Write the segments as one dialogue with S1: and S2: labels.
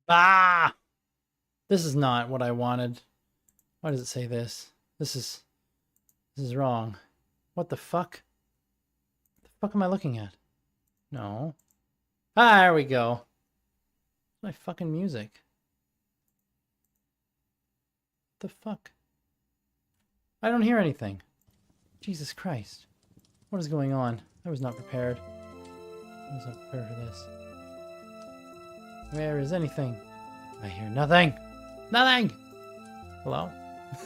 S1: Ah! This is not what I wanted. Why does it say this? This is wrong. What the fuck? What the fuck am I looking at? No. Ah, there we go. My fucking music. What the fuck? I don't hear anything. Jesus Christ. What is going on? I was not prepared. I was not prepared for this. Where is anything? I hear nothing. Nothing! Hello?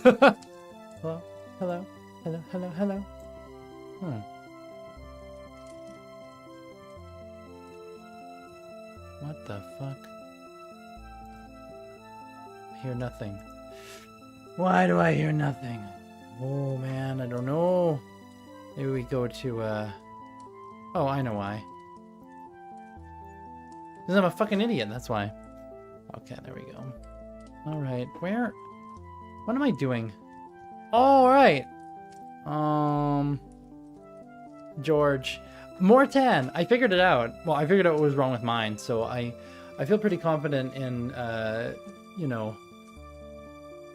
S1: Hello? Hello? Hello? Hello? Hello? What the fuck? I hear nothing. Why do I hear nothing? Oh man, I don't know. Maybe we go to, oh, I know why. Because I'm a fucking idiot, that's why. Okay, there we go. Alright, where? What am I doing? All right. George. Mortan! I figured it out. Well, I figured out what was wrong with mine, so I feel pretty confident in, you know,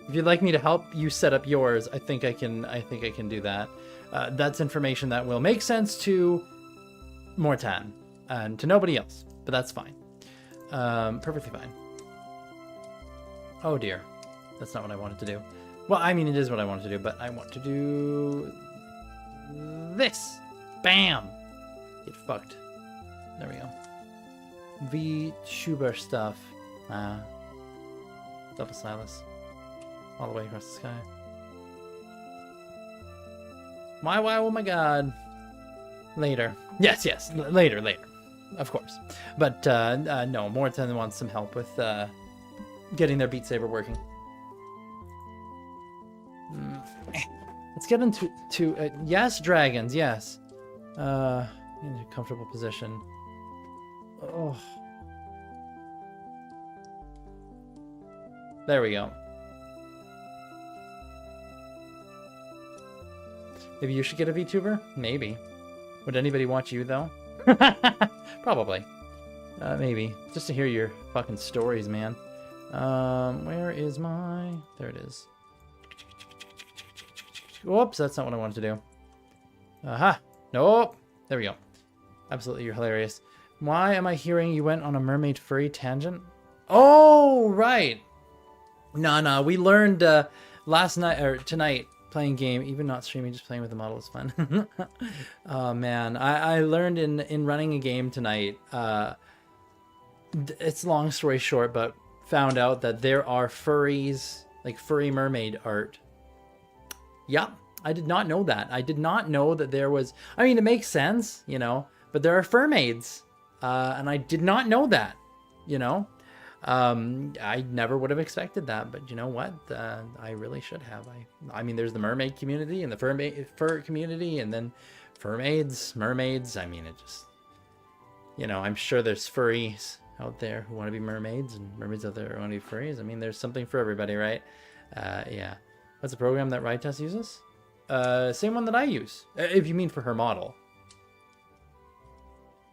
S1: if you'd like me to help you set up yours, I think I can do that. That's information that will make sense to Mortan and to nobody else, but that's fine. Perfectly fine. Oh dear. That's not what I wanted to do. Well, I mean, it is what I wanted to do, but I want to do this. Bam! Get fucked. There we go. VTuber stuff. Double Silas. All the way across the sky. Why, oh my god. Later. Yes, later. Of course. But, no, Morton wants some help with, getting their Beat Saber working. Let's get into, yes, dragons, yes. In a comfortable position. Oh. There we go. Maybe you should get a VTuber? Maybe. Would anybody watch you, though? Probably. Maybe. Just to hear your fucking stories, man. Where is my... There it is. Whoops, that's not what I wanted to do. Aha! Nope! There we go. Absolutely, you're hilarious. Why am I hearing you went on a mermaid furry tangent? Oh, right! No, we learned last night, or tonight, playing game, even not streaming, just playing with the model is fun. Oh man, I learned in running a game tonight, it's a long story short, but found out that there are furries, like furry mermaid art. Yep, I did not know that. I did not know that there was, I mean, it makes sense, you know, but there are furmaids, and I did not know that, you know. I never would have expected that, but you know what? I really should have. I mean, there's the mermaid community and the fur community, and then mermaids. I mean, it just, you know, I'm sure there's furries out there who want to be mermaids and mermaids out there who want to be furries. I mean, there's something for everybody, right? Yeah. What's the program that Rytess uses? Same one that I use, if you mean for her model.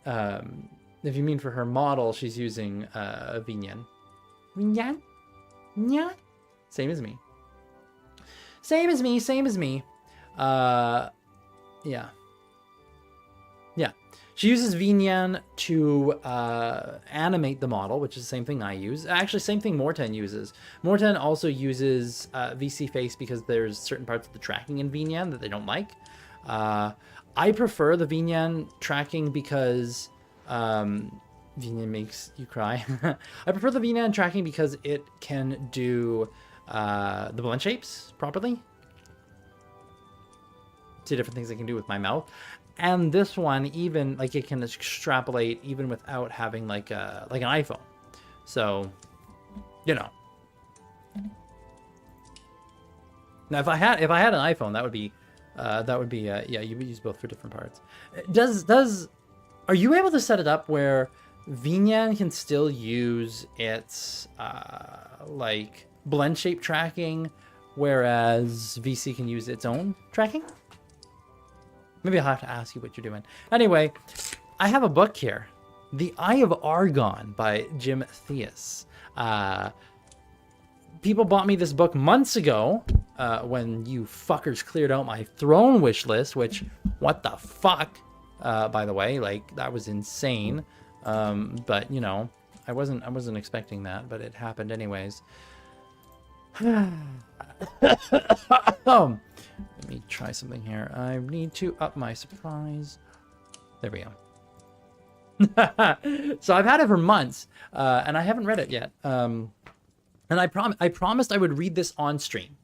S1: If you mean for her model, she's using Vinyan. Vinyan? Yeah. Same as me. Same as me. Yeah. Yeah. She uses Vinyan to animate the model, which is the same thing I use. Actually, same thing Morten uses. Morten also uses VC Face because there's certain parts of the tracking in Vinyan that they don't like. I prefer the Vinyan tracking because Vinyan makes you cry. I prefer the Vinyan tracking because it can do the blend shapes properly. Two different things I can do with my mouth. And this one, even like it can extrapolate even without having like an iPhone. So, you know. Now, if I had an iPhone, that would be yeah, you would use both for different parts. Are you able to set it up where Vinyan can still use its like blend shape tracking, whereas VC can use its own tracking? Maybe I'll have to ask you what you're doing. Anyway, I have a book here. The Eye of Argon by Jim Theus. People bought me this book months ago when you fuckers cleared out my throne wish list, which, what the fuck, by the way, like, that was insane. But, you know, I wasn't expecting that, but it happened anyways. Let me try something here. I need to up my surprise. There we go. So I've had it for months, and I haven't read it yet. And I promised I would read this on stream.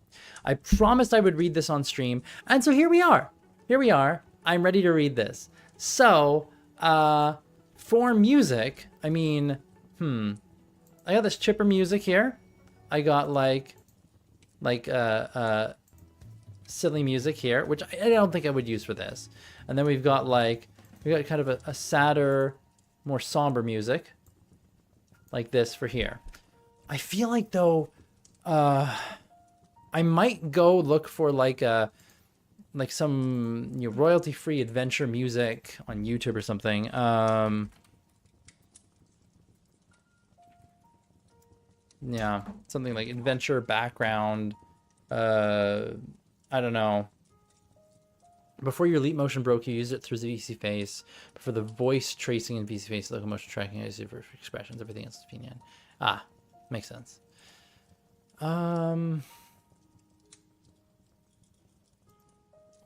S1: I promised I would read this on stream, and so here we are. Here we are. I'm ready to read this. So, for music, I mean, I got this chipper music here. I got like silly music here, which I don't think I would use for this. And then we've got kind of a sadder, more somber music, like this for here. I feel like though, I might go look for like some royalty-free adventure music on YouTube or something. Yeah, something like adventure background. I don't know. Before your leap motion broke, you used it through the VC face. But for the voice tracing in VC face, locomotion tracking, I use it for expressions. Everything else is PNN. Ah, makes sense. Oh,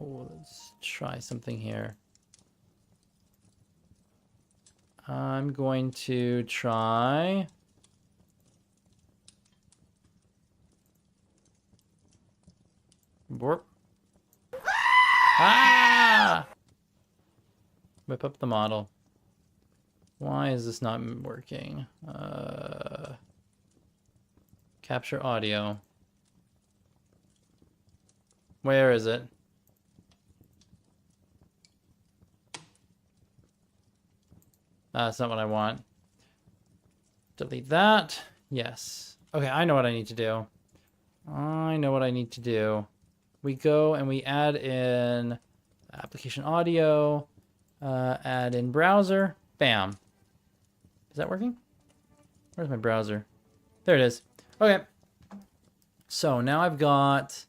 S1: let's try something here. I'm going to try. Borp. Ah! Whip up the model. Why is this not working? Capture audio. Where is it? That's not what I want. Delete that. Yes. Okay, I know what I need to do. I know what I need to do. We go and we add in application audio, add in browser, bam. Is that working? Where's my browser? There it is. Okay. So now I've got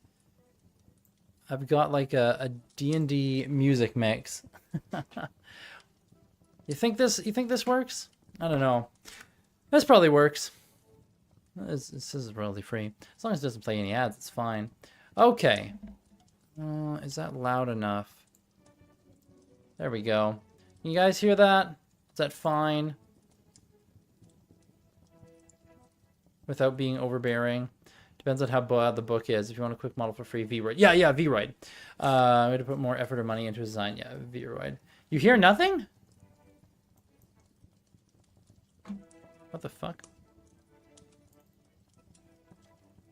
S1: like a D&D music mix. You think this works? I don't know. This probably works. This is royalty free. As long as it doesn't play any ads, it's fine. Okay. Is that loud enough? There we go. Can you guys hear that? Is that fine? Without being overbearing. Depends on how bad the book is. If you want a quick model for free, Vroid. Yeah, Vroid. We had to put more effort or money into design. Yeah, Vroid. You hear nothing? What the fuck?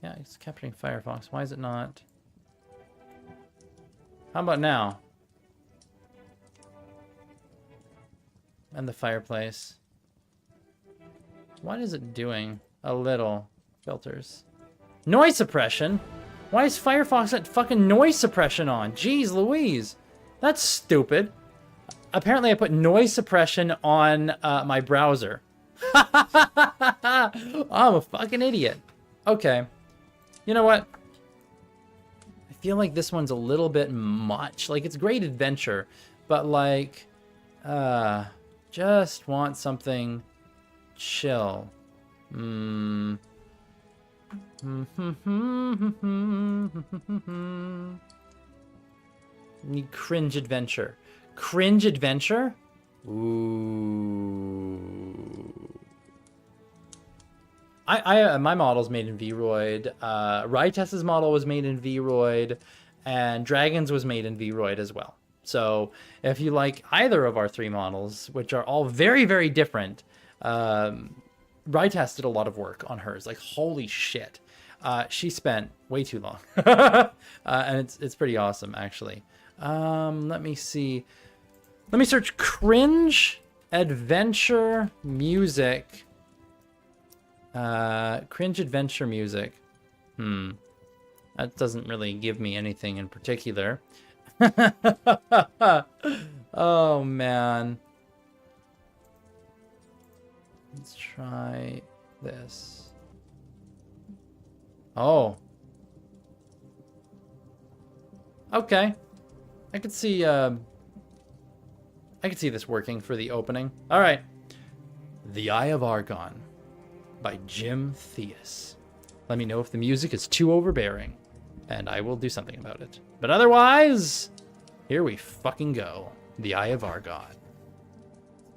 S1: Yeah, it's capturing Firefox. Why is it not? How about now? And the fireplace. What is it doing? A little. Filters. Noise suppression? Why is Firefox got fucking noise suppression on? Jeez Louise. That's stupid. Apparently I put noise suppression on my browser. I'm a fucking idiot. Okay. You know what? I feel like this one's a little bit much. Like, it's great adventure, but like, just want something chill. Need cringe adventure. Cringe adventure? Ooh. My model's made in Vroid. Rytess's model was made in Vroid, and Dragon's was made in Vroid as well. So if you like either of our three models, which are all very, very different, Rytess did a lot of work on hers. Like, holy shit. She spent way too long. And it's pretty awesome, actually. Let me see. Let me search cringe adventure music. Cringe adventure music. That doesn't really give me anything in particular. Oh, man. Let's try this. Oh. Okay. I could see this working for the opening. All right. The Eye of Argon by Jim Theus. Let me know if the music is too overbearing, and I will do something about it. But otherwise, here we fucking go. The Eye of Argon.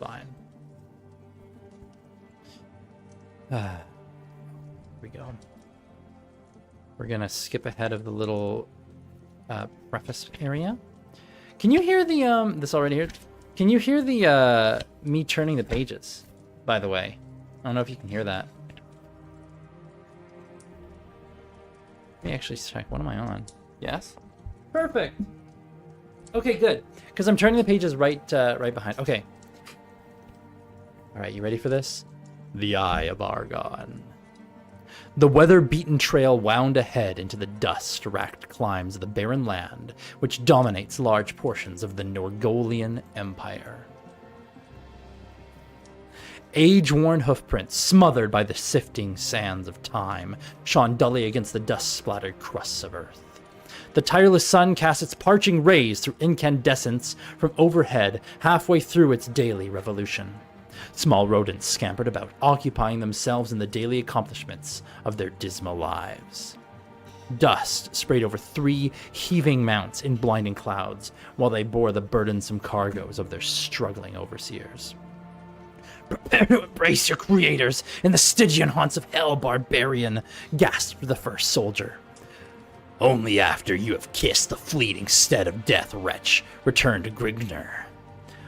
S1: Fine. Here we go. We're gonna skip ahead of the little preface area. Can you hear the this already here? Can you hear the me turning the pages? By the way, I don't know if you can hear that. Let me actually check. What am I on? Yes. Perfect. Okay, good. Because I'm turning the pages right behind. Okay. All right, you ready for this? The Eye of Argon. The weather-beaten trail wound ahead into the dust-racked climbs of the barren land, which dominates large portions of the Norgolian Empire. Age-worn hoofprints, smothered by the sifting sands of time, shone dully against the dust-splattered crusts of earth. The tireless sun cast its parching rays through incandescence from overhead halfway through its daily revolution. Small rodents scampered about, occupying themselves in the daily accomplishments of their dismal lives. Dust sprayed over 3 heaving mounts in blinding clouds, while they bore the burdensome cargoes of their struggling overseers. "Prepare to embrace your creators in the Stygian haunts of hell, barbarian," gasped the first soldier. "Only after you have kissed the fleeting stead of death, wretch," returned Grigner.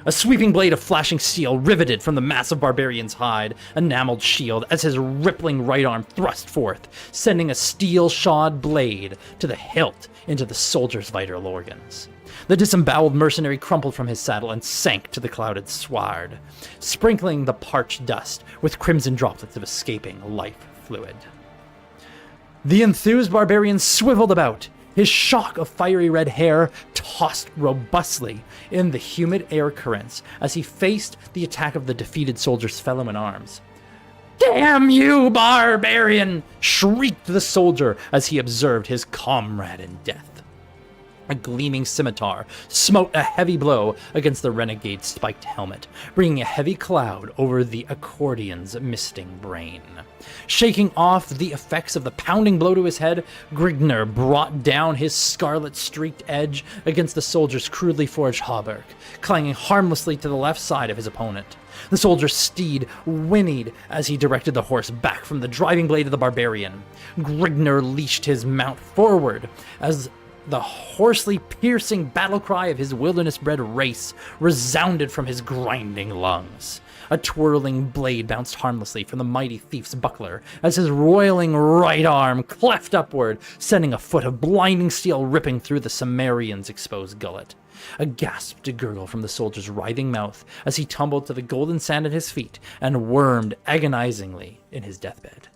S1: A sweeping blade of flashing steel riveted from the massive barbarian's hide, enameled shield, as his rippling right arm thrust forth, sending a steel-shod blade to the hilt into the soldier's vital organs. The disemboweled mercenary crumpled from his saddle and sank to the clouded sward, sprinkling the parched dust with crimson droplets of escaping life fluid. The enthused barbarian swiveled about, his shock of fiery red hair tossed robustly in the humid air currents as he faced the attack of the defeated soldier's fellow-in-arms. "Damn you, barbarian!" shrieked the soldier as he observed his comrade in death. A gleaming scimitar smote a heavy blow against the renegade's spiked helmet, bringing a heavy cloud over the accordion's misting brain. Shaking off the effects of the pounding blow to his head, Grigner brought down his scarlet-streaked edge against the soldier's crudely forged hauberk, clanging harmlessly to the left side of his opponent. The soldier's steed whinnied as he directed the horse back from the driving blade of the barbarian. Grigner leashed his mount forward as the hoarsely piercing battle cry of his wilderness-bred race resounded from his grinding lungs. A twirling blade bounced harmlessly from the mighty thief's buckler as his roiling right arm cleft upward, sending a foot of blinding steel ripping through the Cimmerian's exposed gullet. A gasp to gurgle from the soldier's writhing mouth as he tumbled to the golden sand at his feet and wormed agonizingly in his deathbed.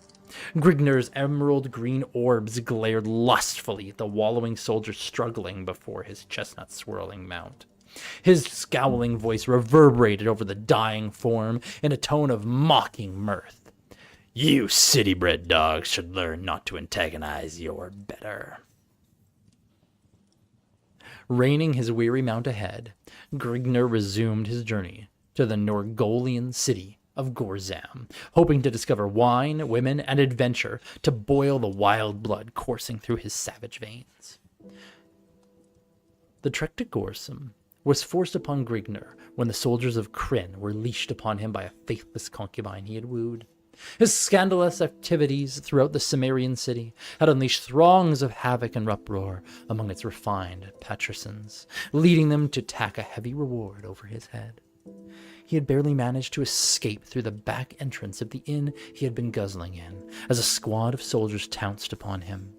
S1: Grigner's emerald green orbs glared lustfully at the wallowing soldier struggling before his chestnut-swirling mount. His scowling voice reverberated over the dying form in a tone of mocking mirth. "You city-bred dogs should learn not to antagonize your better." Reining his weary mount ahead, Grigner resumed his journey to the Norgolian city of Gorzam, hoping to discover wine, women, and adventure to boil the wild blood coursing through his savage veins. The trek to Gorzam was forced upon Grigner when the soldiers of Kryn were leashed upon him by a faithless concubine he had wooed. His scandalous activities throughout the Cimmerian city had unleashed throngs of havoc and uproar among its refined patricians, leading them to tack a heavy reward over his head. He had barely managed to escape through the back entrance of the inn he had been guzzling in, as a squad of soldiers pounced upon him.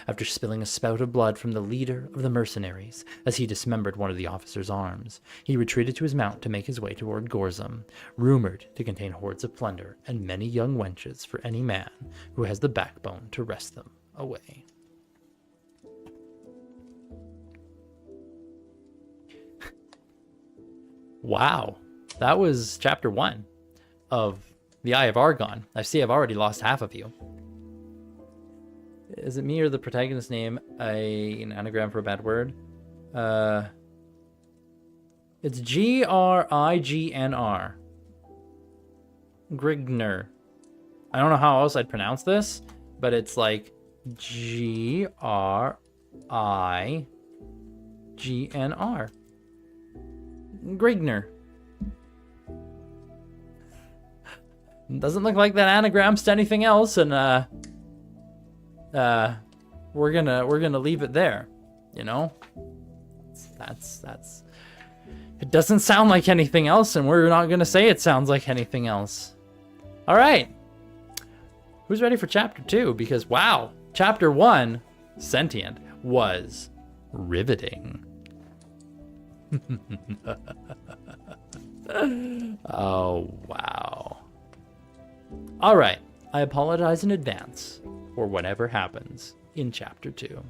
S1: After spilling a spout of blood from the leader of the mercenaries as he dismembered one of the officer's arms, he retreated to his mount to make his way toward Gorzam, rumored to contain hordes of plunder and many young wenches for any man who has the backbone to wrest them away. Wow. That was chapter 1 of the Eye of Argon. I see I've already lost half of you. Is it me or the protagonist's name an anagram for a bad word? It's Grignr. Grignr. I don't know how else I'd pronounce this, but it's like Grignr. Grignr. Doesn't look like that anagram's to anything else, and we're gonna leave it there. You know, that's. It doesn't sound like anything else, and we're not gonna say it sounds like anything else. All right, who's ready for chapter 2? Because wow, chapter 1, Sentient, was riveting. Oh wow. All right, I apologize in advance for whatever happens in chapter 2.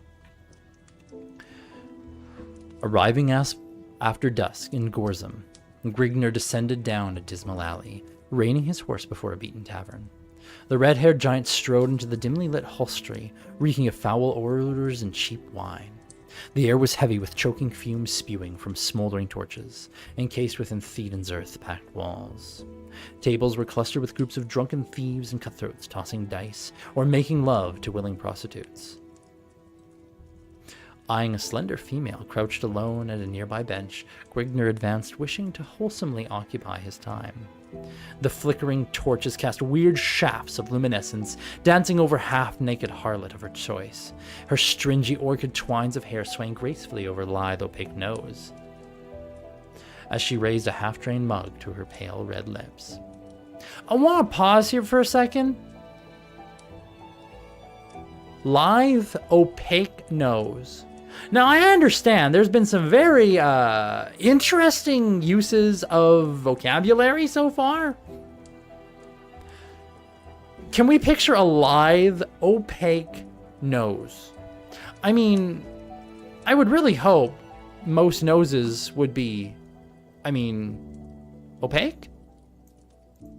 S1: Arriving after dusk in Gorzum, Grignr descended down a dismal alley, reining his horse before a beaten tavern. The red-haired giant strode into the dimly lit hostelry, reeking of foul odors and cheap wine. The air was heavy with choking fumes spewing from smoldering torches, encased within Thedan's earth-packed walls. Tables were clustered with groups of drunken thieves and cutthroats tossing dice or making love to willing prostitutes. Eyeing a slender female crouched alone at a nearby bench, Grignr advanced, wishing to wholesomely occupy his time. The flickering torches cast weird shafts of luminescence, dancing over half-naked harlot of her choice, her stringy orchid twines of hair swaying gracefully over lithe, opaque nose, as she raised a half-drained mug to her pale red lips. I want to pause here for a second. Lithe, opaque nose. Now, I understand there's been some very interesting uses of vocabulary so far. Can we picture a lithe, opaque nose? I mean, I would really hope most noses would be, opaque?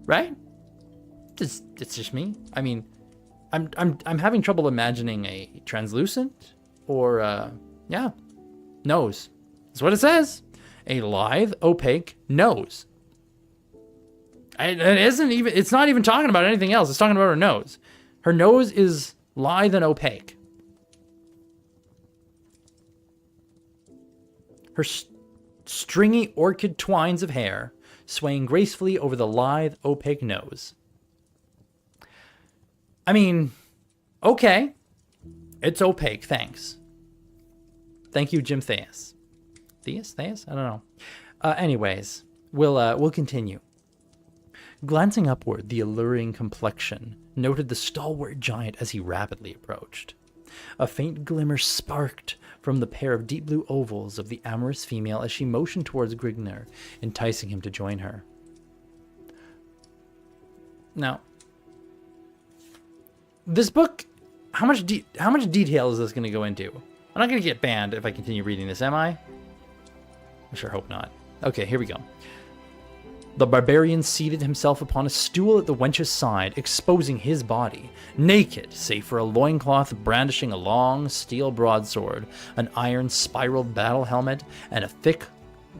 S1: Right? It's just me. I mean, I'm having trouble imagining a translucent or nose. That's what it says. A lithe, opaque nose. It's not even talking about anything else. It's talking about her nose. Her nose is lithe and opaque. Her stringy orchid twines of hair swaying gracefully over the lithe, opaque nose. I mean, okay. It's opaque, thanks. Thank you, Jim Theus. Theus? I don't know. Anyways, we'll continue. Glancing upward, the alluring complexion noted the stalwart giant as he rapidly approached. A faint glimmer sparked from the pair of deep blue ovals of the amorous female as she motioned towards Grignr, enticing him to join her. Now, this book, how much detail is this going to go into? I'm not going to get banned if I continue reading this, am I? I sure hope not. Okay, here we go. The barbarian seated himself upon a stool at the wench's side, exposing his body, naked save for a loincloth brandishing a long steel broadsword, an iron spiral battle helmet, and a thick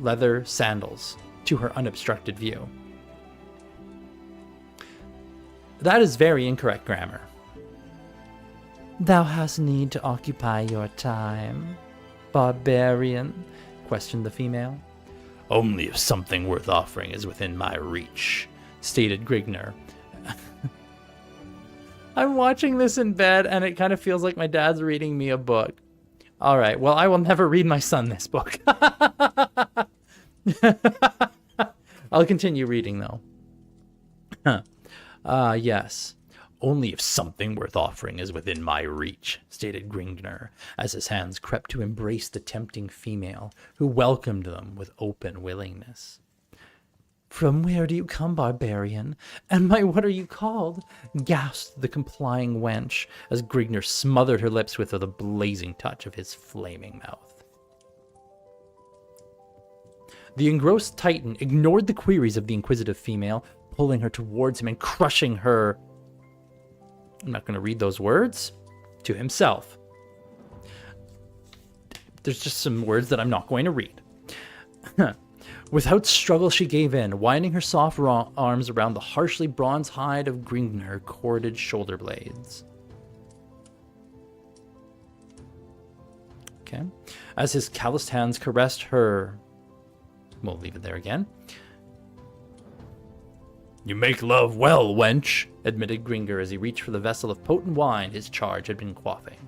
S1: leather sandals to her unobstructed view. That is very incorrect grammar. Thou hast need to occupy your time, barbarian? Questioned the female. Only if something worth offering is within my reach, stated Grignr. I'm watching this in bed, and it kind of feels like my dad's reading me a book. All right, well, I will never read my son this book. I'll continue reading, though. Yes. Only if something worth offering is within my reach, stated Grignr, as his hands crept to embrace the tempting female, who welcomed them with open willingness. From where do you come, barbarian? And by what are you called? Gasped the complying wench, as Grignr smothered her lips with the blazing touch of his flaming mouth. The engrossed Titan ignored the queries of the inquisitive female, pulling her towards him and crushing her, I'm not going to read those words, to himself. There's just some words that I'm not going to read. Without struggle, she gave in, winding her soft arms around the harshly bronze hide of Gringner corded shoulder blades. Okay. As his calloused hands caressed her... We'll leave it there again. You make love well, wench, admitted Gringner as he reached for the vessel of potent wine his charge had been quaffing.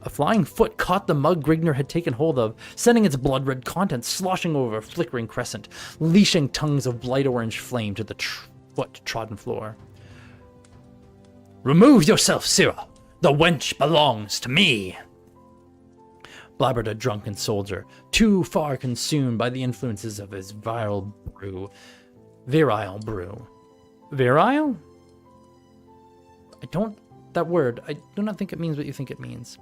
S1: A flying foot caught the mug Gringner had taken hold of, sending its blood-red contents sloshing over a flickering crescent, leashing tongues of blight orange flame to the foot-trodden floor. Remove yourself, Sirrah! The wench belongs to me! Blabbered a drunken soldier, too far consumed by the influences of his virile brew. Virile brew. Virile? That word, I do not think it means what you think it means.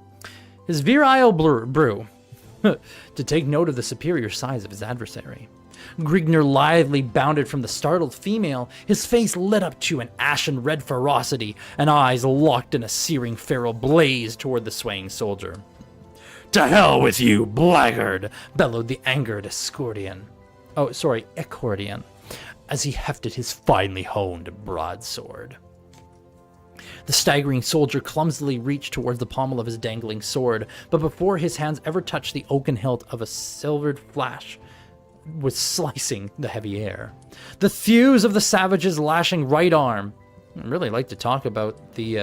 S1: His virile brew, to take note of the superior size of his adversary. Gringner lithely bounded from the startled female, his face lit up to an ashen red ferocity, and eyes locked in a searing feral blaze toward the swaying soldier. To hell with you, blackguard! Bellowed the angered Ecordian, as he hefted his finely honed broadsword. The staggering soldier clumsily reached towards the pommel of his dangling sword, but before his hands ever touched the oaken hilt of a silvered flash was slicing the heavy air. The thews of the savage's lashing right arm, I'd really like to talk about the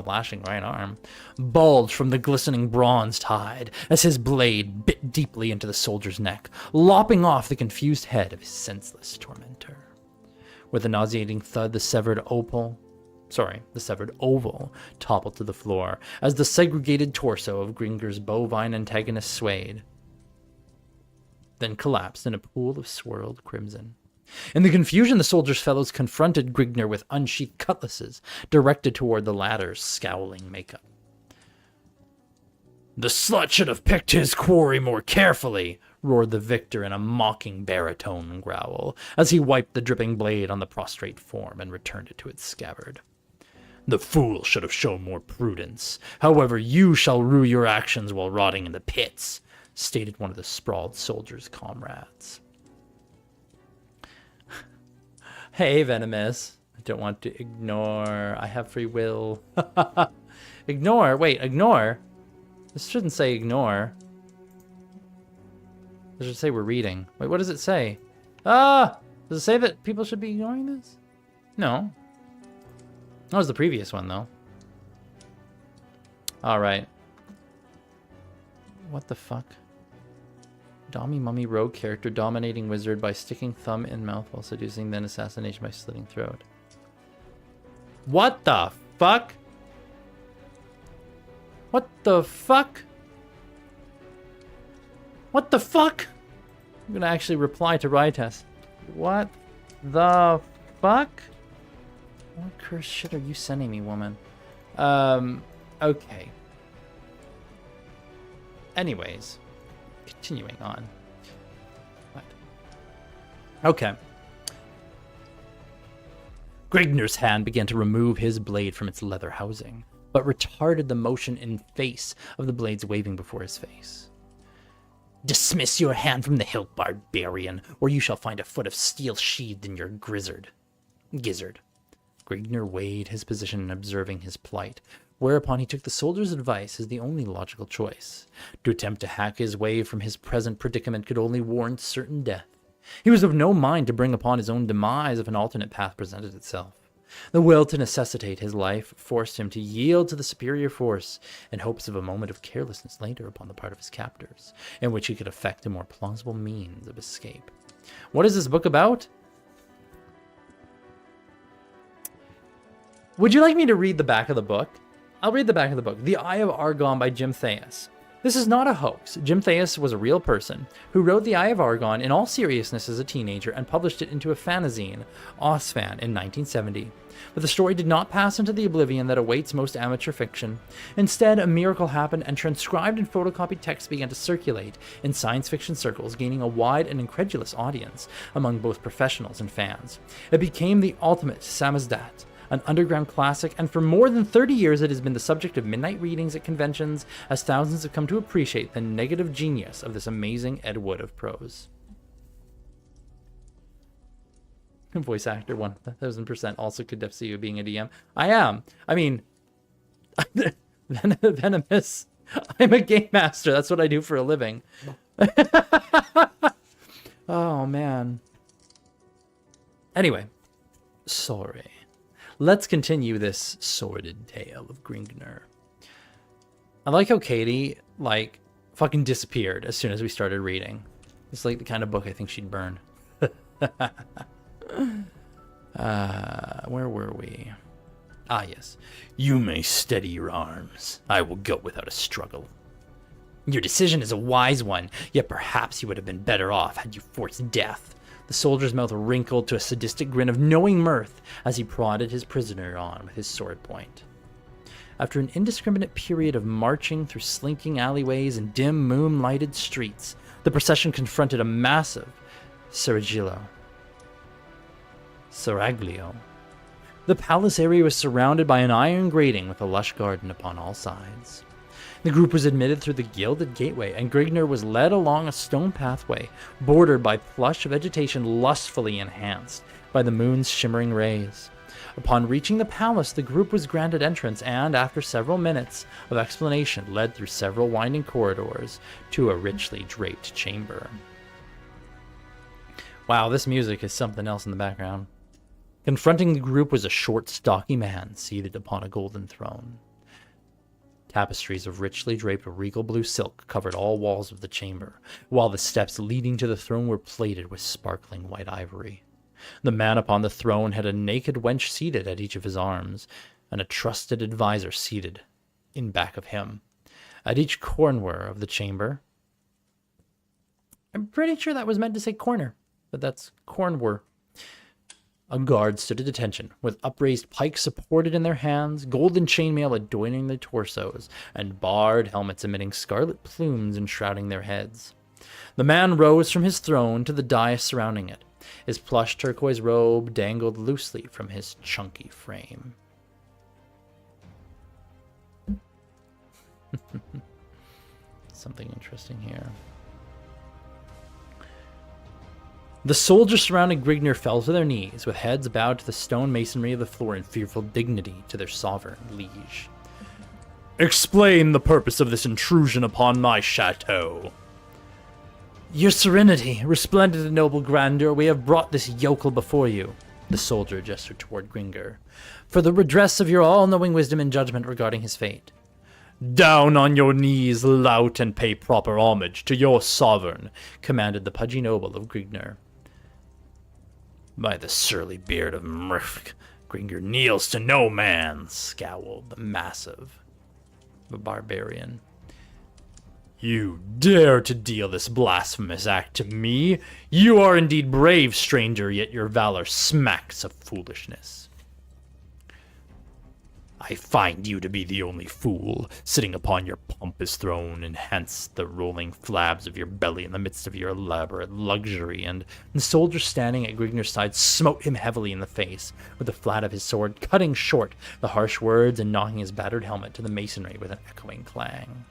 S1: lashing right arm, bulged from the glistening bronzed hide as his blade bit deeply into the soldier's neck, lopping off the confused head of his senseless tormentor. With a nauseating thud, the severed oval toppled to the floor as the segregated torso of Gringer's bovine antagonist swayed, then collapsed in a pool of swirled crimson. In the confusion, the soldier's fellows confronted Gringner with unsheathed cutlasses directed toward the latter's scowling makeup. The slut should have picked his quarry more carefully, roared the victor in a mocking baritone growl as he wiped the dripping blade on the prostrate form and returned it to its scabbard. The fool should have shown more prudence. However, you shall rue your actions while rotting in the pits, stated one of the sprawled soldier's comrades. Hey, Venomous. I don't want to ignore. I have free will. Ignore? Wait, ignore? This shouldn't say ignore. It should say we're reading. Wait, what does it say? Does it say that people should be ignoring this? No. That was the previous one, though. Alright. What the fuck? Dommy mummy rogue character dominating wizard by sticking thumb in mouth while seducing, then assassination by slitting throat. What the fuck? What the fuck? What the fuck? I'm gonna actually reply to Rytest. What the fuck? What cursed shit are you sending me, woman? Okay. Anyways, continuing on. What? Okay. Gringner's hand began to remove his blade from its leather housing, but retarded the motion in face of the blades waving before his face. Dismiss your hand from the hilt, barbarian, or you shall find a foot of steel sheathed in your gizzard. Gringner weighed his position in observing his plight, whereupon he took the soldier's advice as the only logical choice. To attempt to hack his way from his present predicament could only warrant certain death. He was of no mind to bring upon his own demise if an alternate path presented itself. The will to necessitate his life forced him to yield to the superior force in hopes of a moment of carelessness later upon the part of his captors, in which he could effect a more plausible means of escape. What is this book about? Would you like me to read the back of the book? I'll read the back of the book. The Eye of Argon by Jim Theus. This is not a hoax. Jim Theus was a real person who wrote The Eye of Argon in all seriousness as a teenager and published it into a fanzine, Osfan, in 1970. But the story did not pass into the oblivion that awaits most amateur fiction. Instead, a miracle happened and transcribed and photocopied text began to circulate in science fiction circles, gaining a wide and incredulous audience among both professionals and fans. It became the ultimate samizdat, an underground classic, and for more than 30 years it has been the subject of midnight readings at conventions as thousands have come to appreciate the negative genius of this amazing Ed Wood of prose. Voice actor 1000% also could see you being a DM. I am. I mean, Venomous. I'm a game master. That's what I do for a living. Oh, man. Anyway, sorry. Let's continue this sordid tale of Gringner. I like how Katie, like, fucking disappeared as soon as we started reading. It's like the kind of book I think she'd burn. Where were we? Ah, yes. You may steady your arms. I will go without a struggle. Your decision is a wise one, yet perhaps you would have been better off had you forced death. The soldier's mouth wrinkled to a sadistic grin of knowing mirth as he prodded his prisoner on with his sword point. After an indiscriminate period of marching through slinking alleyways and dim moon-lighted streets, the procession confronted a massive seraglio. The palace area was surrounded by an iron grating with a lush garden upon all sides. The group was admitted through the gilded gateway, and Gringner was led along a stone pathway bordered by plush vegetation lustfully enhanced by the moon's shimmering rays. Upon reaching the palace, the group was granted entrance and, after several minutes of explanation, led through several winding corridors to a richly draped chamber. Wow, this music is something else in the background. Confronting the group was a short, stocky man seated upon a golden throne. Tapestries of richly draped regal blue silk covered all walls of the chamber, while the steps leading to the throne were plated with sparkling white ivory. The man upon the throne had a naked wench seated at each of his arms, and a trusted advisor seated in back of him. At each corner of the chamber... I'm pretty sure that was meant to say corner, but that's corner. A guard stood at attention, with upraised pikes supported in their hands, golden chainmail adorning their torsos, and barred helmets emitting scarlet plumes enshrouding their heads. The man rose from his throne to the dais surrounding it. His plush turquoise robe dangled loosely from his chunky frame. Something interesting here. The soldiers surrounding Gringner fell to their knees, with heads bowed to the stone masonry of the floor in fearful dignity to their sovereign liege. Explain the purpose of this intrusion upon my chateau. Your serenity, resplendent and noble grandeur, we have brought this yokel before you, the soldier gestured toward Gringner, for the redress of your all-knowing wisdom and judgment regarding his fate. Down on your knees, lout, and pay proper homage to your sovereign, commanded the pudgy noble of Gringner. By the surly beard of Murph, Gringner kneels to no man, scowled the massive barbarian. You dare to deal this blasphemous act to me? You are indeed brave, stranger, yet your valor smacks of foolishness. I find you to be the only fool, sitting upon your pompous throne, and hence the rolling flabs of your belly in the midst of your elaborate luxury, and the soldier standing at Gringner's side smote him heavily in the face with the flat of his sword, cutting short the harsh words and knocking his battered helmet to the masonry with an echoing clang.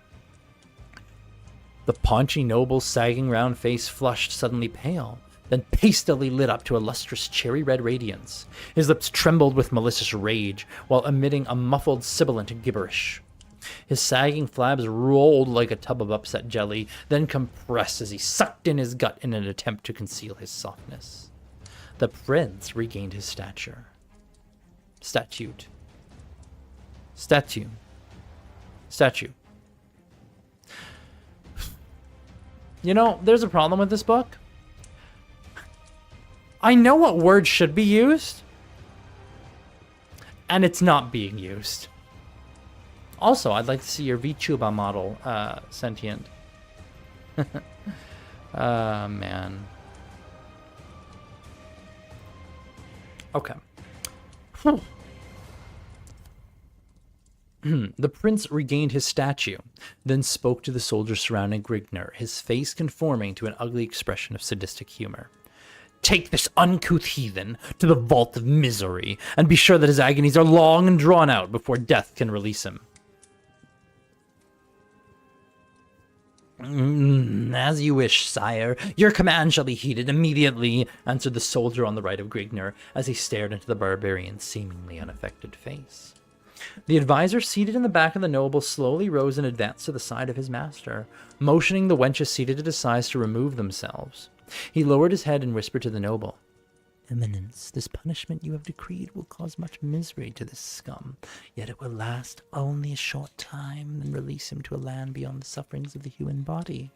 S1: The paunchy noble's sagging round face flushed suddenly pale, then pastily lit up to a lustrous cherry-red radiance. His lips trembled with malicious rage, while emitting a muffled sibilant gibberish. His sagging flabs rolled like a tub of upset jelly, then compressed as he sucked in his gut in an attempt to conceal his softness. The prince regained his stature. Statue. You know, there's a problem with this book. I know what word should be used, and it's not being used. Also, I'd like to see your VTuber model sentient. Man. Okay. The prince regained his statue, then spoke to the soldiers surrounding Grignr, his face conforming to an ugly expression of sadistic humor. Take this uncouth heathen to the vault of misery, and be sure that his agonies are long and drawn out before death can release him. As you wish, sire. Your command shall be heeded immediately, answered the soldier on the right of Grignr, as he stared into the barbarian's seemingly unaffected face. The advisor seated in the back of the noble slowly rose and advanced to the side of his master, motioning the wenches seated at his side to remove themselves. He lowered his head and whispered to the noble, Eminence, this punishment you have decreed will cause much misery to this scum, yet it will last only a short time, then release him to a land beyond the sufferings of the human body.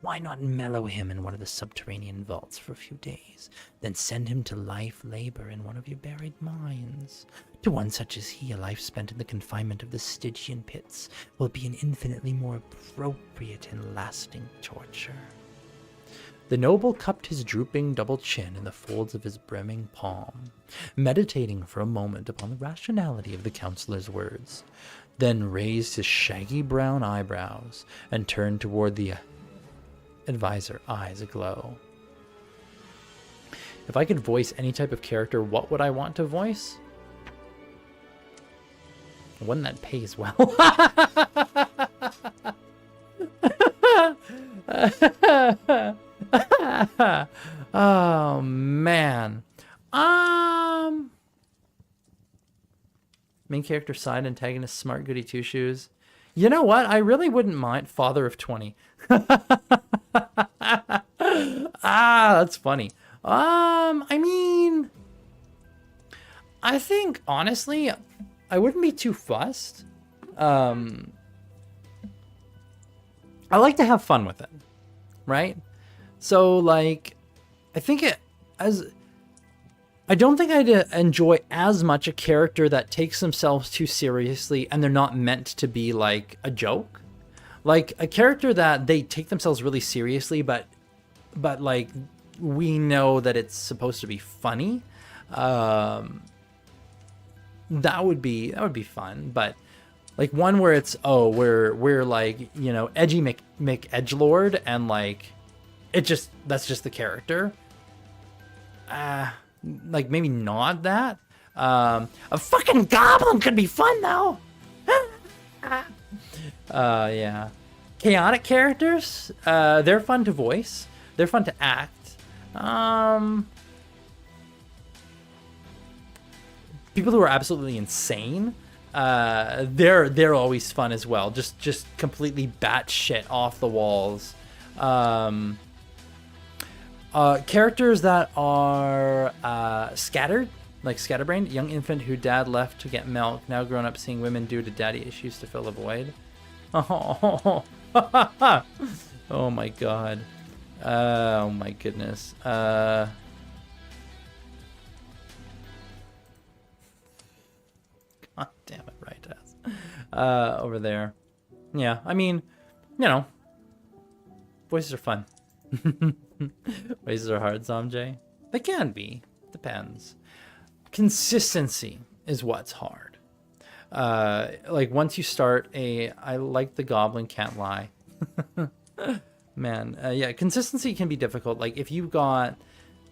S1: Why not mellow him in one of the subterranean vaults for a few days, then send him to life labor in one of your buried mines? To one such as he, a life spent in the confinement of the Stygian pits will be an infinitely more appropriate and lasting torture. The noble cupped his drooping double chin in the folds of his brimming palm, meditating for a moment upon the rationality of the counselor's words, then raised his shaggy brown eyebrows and turned toward the advisor, eyes aglow. If I could voice any type of character, what would I want to voice? One that pays well. Oh man. Main character side antagonist, smart goody two shoes. You know what? I really wouldn't mind father of 20. That's funny. I mean, I think honestly, I wouldn't be too fussed. I like to have fun with it, right? So like, I think I don't think I'd enjoy as much a character that takes themselves too seriously and they're not meant to be like a joke. Like a character that they take themselves really seriously, but like we know that it's supposed to be funny. That would be fun. But like one where it's, oh, we're like, you know, edgy Edgelord and like that's just the character. Like maybe not that. A fucking goblin could be fun though. Yeah. Chaotic characters, they're fun to voice. They're fun to act. People who are absolutely insane, they're always fun as well. Just completely batshit off the walls. Characters that are scattered, like scatterbrained, young infant who dad left to get milk, now grown up seeing women due to daddy issues to fill the void. Oh, oh my god. Oh my goodness. God damn it, right ass. Over there. Yeah, I mean, you know, voices are fun. Voices are hard, Zamjay. They can be. Depends. Consistency is what's hard. Like once you start I like the goblin, can't lie. Man, yeah, consistency can be difficult. Like if you've got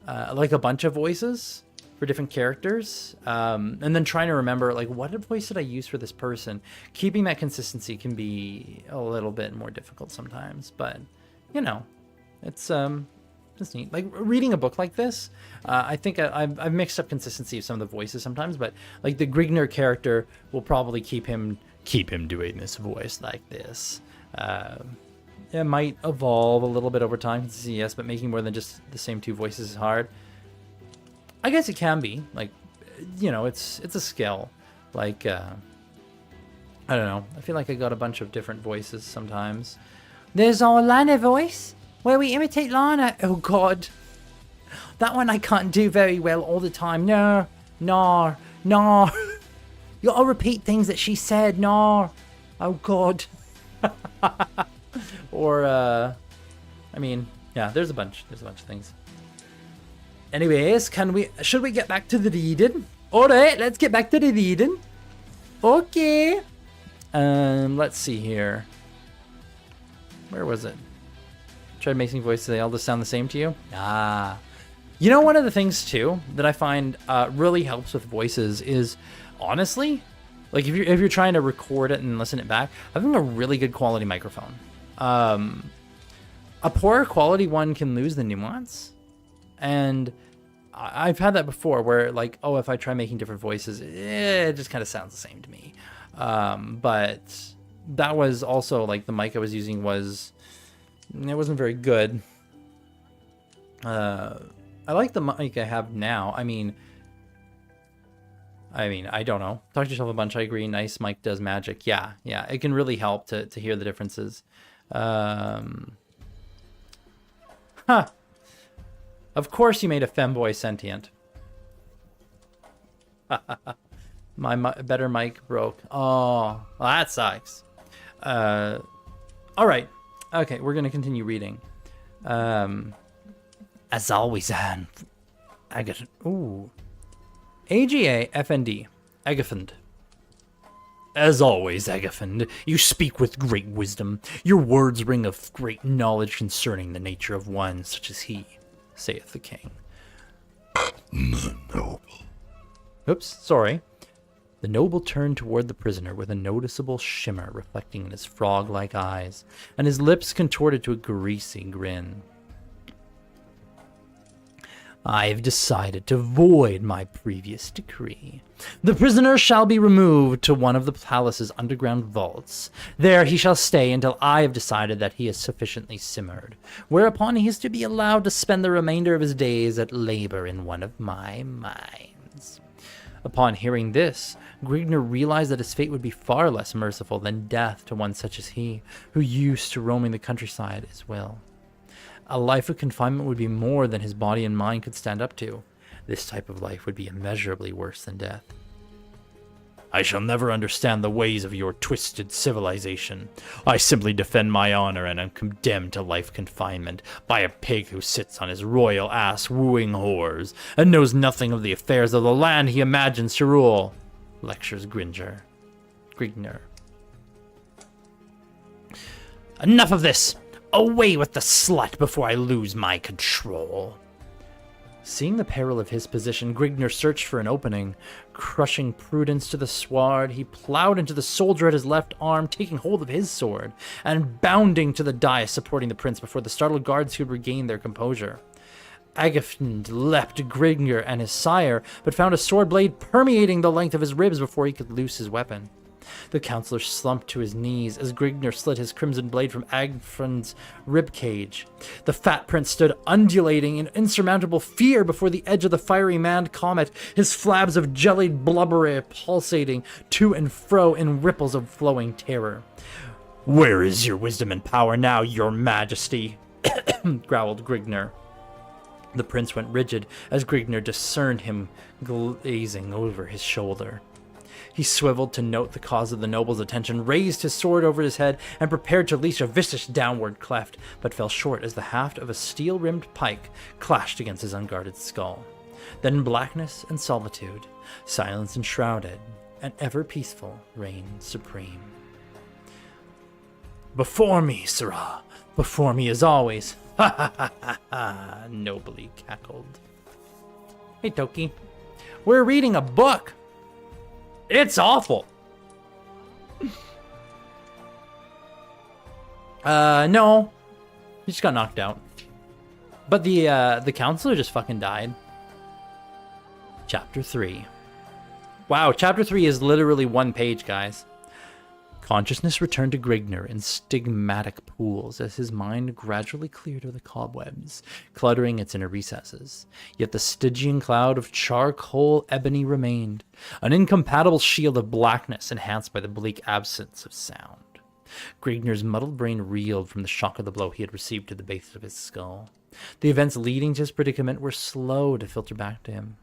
S1: like a bunch of voices for different characters, and then trying to remember like what voice did I use for this person, keeping that consistency can be a little bit more difficult sometimes. But you know, it's neat. Like reading a book like this, I think I've mixed up consistency of some of the voices sometimes, but like the Grignr character will probably keep him doing this voice like this. It might evolve a little bit over time, yes, but making more than just the same two voices is hard. I guess it can be. Like, you know, it's a skill. Like, I don't know. I feel like I got a bunch of different voices sometimes. There's our Lana voice, where we imitate Lana. Oh, God. That one I can't do very well all the time. No. You gotta repeat things that she said. No. Oh God. Or I mean, yeah, there's a bunch of things. Anyways, should we get back to the reading? All right, let's get back to the reading. Okay. Let's see here. Where was it? Tried making voices, they all just sound the same to you? Ah. You know, one of the things too that I find really helps with voices is, honestly, like if you're trying to record it and listen it back, having a really good quality microphone. A poor quality one can lose the nuance, and I've had that before where, like, oh, if I try making different voices, it just kind of sounds the same to me. But that was also, like, the mic I was using it wasn't very good. I like the mic I have now. I mean, I don't know. Talk to yourself a bunch. I agree. Nice mic does magic. Yeah. It can really help to hear the differences. Of course you made a femboy sentient. My better mic broke. Oh, well, that sucks. All right. Okay, we're going to continue reading. As always, Agathon. Ooh. AGA FND. Agathon. As always, Agathon, you speak with great wisdom. Your words ring of great knowledge concerning the nature of one such as he, saith the king. Noble. Oops, sorry. The noble turned toward the prisoner with a noticeable shimmer reflecting in his frog-like eyes, and his lips contorted to a greasy grin. I have decided to void my previous decree. The prisoner shall be removed to one of the palace's underground vaults. There he shall stay until I have decided that he is sufficiently simmered, whereupon he is to be allowed to spend the remainder of his days at labor in one of my mines. Upon hearing this, Grigner realized that his fate would be far less merciful than death to one such as he, who used to roaming the countryside as well. A life of confinement would be more than his body and mind could stand up to. This type of life would be immeasurably worse than death. I shall never understand the ways of your twisted civilization. I simply defend my honor and am condemned to life confinement by a pig who sits on his royal ass wooing whores and knows nothing of the affairs of the land he imagines to rule, lectures Grigner. Enough of this! Away with the slut before I lose my control. Seeing the peril of his position, Grigner searched for an opening. Crushing Prudence to the sward, he plowed into the soldier at his left arm, taking hold of his sword, and bounding to the dais supporting the prince before the startled guards could regain their composure. Agathon leapt Grigner and his sire, but found a sword blade permeating the length of his ribs before he could loose his weapon. The counselor slumped to his knees as Grigner slid his crimson blade from Agathon's ribcage. The fat prince stood undulating in insurmountable fear before the edge of the fiery manned comet, his flabs of jellied blubber pulsating to and fro in ripples of flowing terror. Where is your wisdom and power now, your majesty? Growled Grigner. The prince went rigid as Grigner discerned him glazing over his shoulder. He swiveled to note the cause of the noble's attention, raised his sword over his head, and prepared to leash a vicious downward cleft, but fell short as the haft of a steel-rimmed pike clashed against his unguarded skull. Then blackness and solitude, silence enshrouded, and ever peaceful reigned supreme. Before me, sirrah, before me as always, ha ha ha ha ha, nobly cackled. Hey, Toki, we're reading a book. It's awful. No. He just got knocked out. But the counselor just fucking died. Chapter 3. Wow, chapter 3 is literally one page, guys. Consciousness returned to Grigner in stigmatic pools as his mind gradually cleared of the cobwebs, cluttering its inner recesses. Yet the Stygian cloud of charcoal ebony remained, an incompatible shield of blackness enhanced by the bleak absence of sound. Grigner's muddled brain reeled from the shock of the blow he had received to the base of his skull. The events leading to his predicament were slow to filter back to him.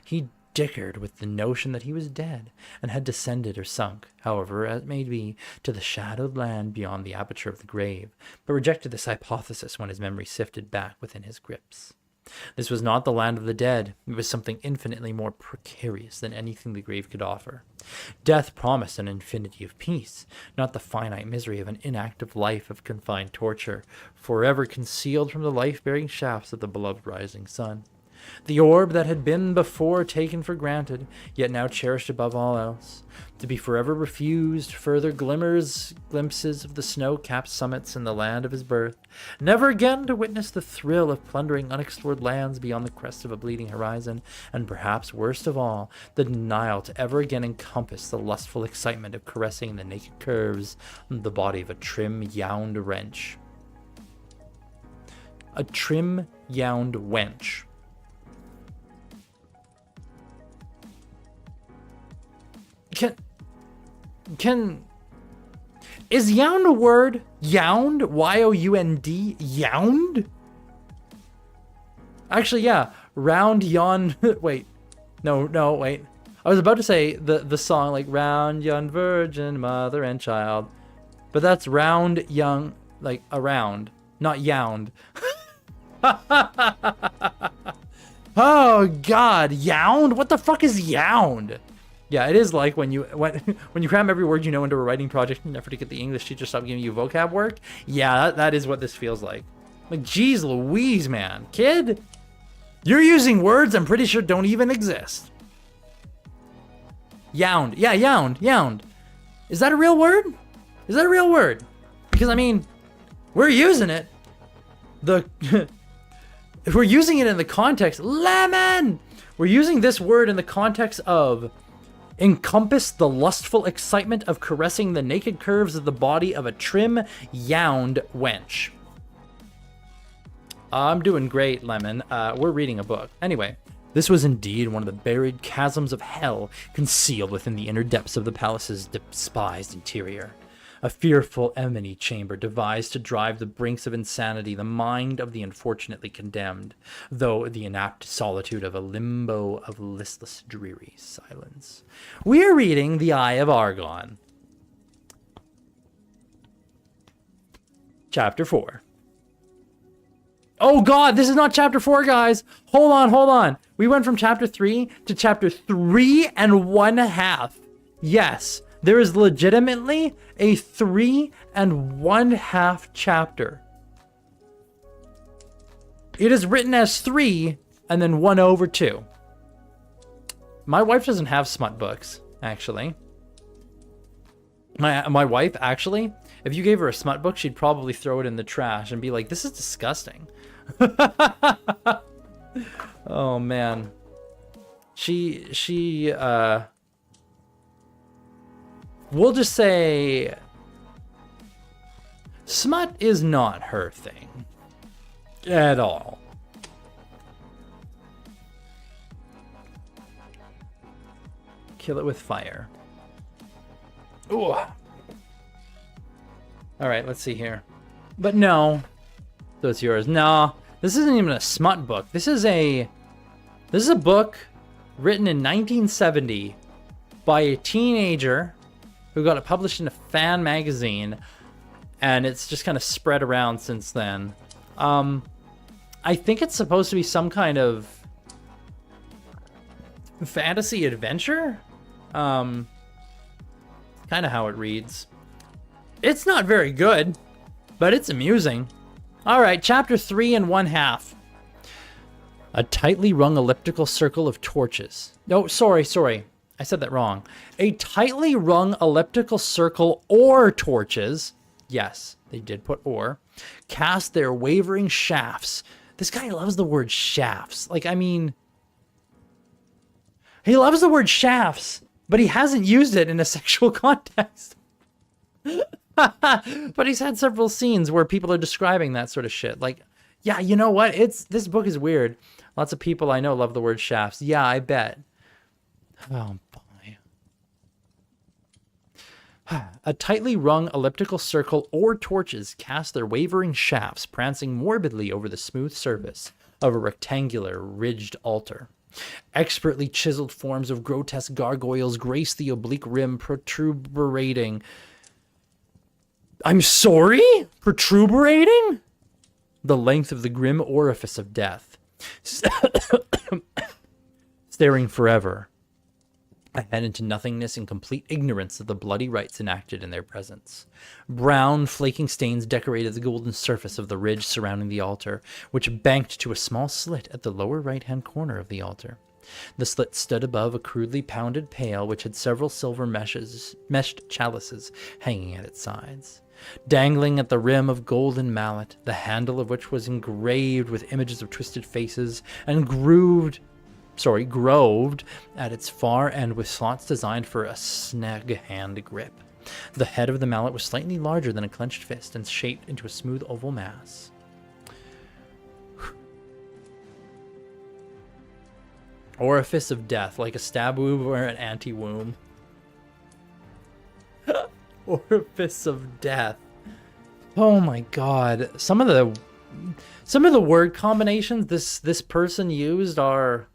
S1: He stickered with the notion that he was dead and had descended or sunk, however it may be, to the shadowed land beyond the aperture of the grave, but rejected this hypothesis when his memory sifted back within his grips. This was not the land of the dead. It was something infinitely more precarious than anything the grave could offer. Death promised an infinity of peace, not the finite misery of an inactive life of confined torture, forever concealed from the life-bearing shafts of the beloved rising sun. The orb that had been before taken for granted, yet now cherished above all else, to be forever refused further glimpses of the snow-capped summits in the land of his birth, never again to witness the thrill of plundering unexplored lands beyond the crest of a bleeding horizon, and perhaps worst of all, the denial to ever again encompass the lustful excitement of caressing the naked curves of the body of a trim yound wench. A trim yound wench. Is yound a word? Yound? Y-O-U-N-D? Yound? Actually, yeah. Round yon. Wait. No, wait. I was about to say the song, like, round yon virgin, mother and child. But that's round young, like, around, not yound. Oh, God. Yound? What the fuck is yound? Yeah, it is like when you cram every word you know into a writing project in an effort to get the English teacher to stop giving you vocab work. Yeah, that is what this feels like. Like, geez Louise, man. Kid, you're using words I'm pretty sure don't even exist. Yound. Yeah, yound. Is that a real word? Is that a real word? Because, I mean, we're using it. If we're using it in the context, lemon! We're using this word in the context of encompass the lustful excitement of caressing the naked curves of the body of a trim, yound wench. I'm doing great, Lemon. We're reading a book. Anyway, this was indeed one of the buried chasms of hell concealed within the inner depths of the palace's despised interior. A fearful enmity chamber devised to drive the brinks of insanity the mind of the unfortunately condemned, though the inapt solitude of a limbo of listless, dreary silence. We're reading The Eye of Argon. Chapter 4. Oh God, this is not chapter 4, guys. Hold on. We went from chapter 3 to chapter 3 and 1/2. Yes. There is legitimately a 3 and 1/2 chapter. It is written as 3 and then 1/2. My wife doesn't have smut books, actually. My wife, actually, if you gave her a smut book, she'd probably throw it in the trash and be like, this is disgusting. Oh, man. We'll just say smut is not her thing at all. Kill it with fire. Ooh. All right, let's see here. But no. So it's yours. No, this isn't even a smut book. This is a book written in 1970 by a teenager who got it published in a fan magazine, and it's just kind of spread around since then. I think it's supposed to be some kind of fantasy adventure. Kind of how it reads. It's not very good, but it's amusing. All right, chapter 3 and 1/2. A tightly rung elliptical circle of torches. No, sorry. I said that wrong. A tightly rung elliptical circle or torches. Yes, they did put or. Cast their wavering shafts. This guy loves the word shafts. Like, I mean, he loves the word shafts, but he hasn't used it in a sexual context. But he's had several scenes where people are describing that sort of shit. Like, yeah, you know what? This book is weird. Lots of people I know love the word shafts. Yeah, I bet. Oh, boy. A tightly rung elliptical circle or torches cast their wavering shafts, prancing morbidly over the smooth surface of a rectangular, ridged altar. Expertly chiseled forms of grotesque gargoyles grace the oblique rim, protubrating. I'm sorry? Protubrating? The length of the grim orifice of death. Staring forever ahead into nothingness in complete ignorance of the bloody rites enacted in their presence. Brown, flaking stains decorated the golden surface of the ridge surrounding the altar, which banked to a small slit at the lower right-hand corner of the altar. The slit stood above a crudely pounded pail which had several silver meshed chalices hanging at its sides. Dangling at the rim of golden mallet, the handle of which was engraved with images of twisted faces and groved at its far end with slots designed for a snug hand grip. The head of the mallet was slightly larger than a clenched fist and shaped into a smooth oval mass. Orifice of death, like a stab wound or an anti-womb. Orifice of death. Oh my god. Some of the word combinations this person used are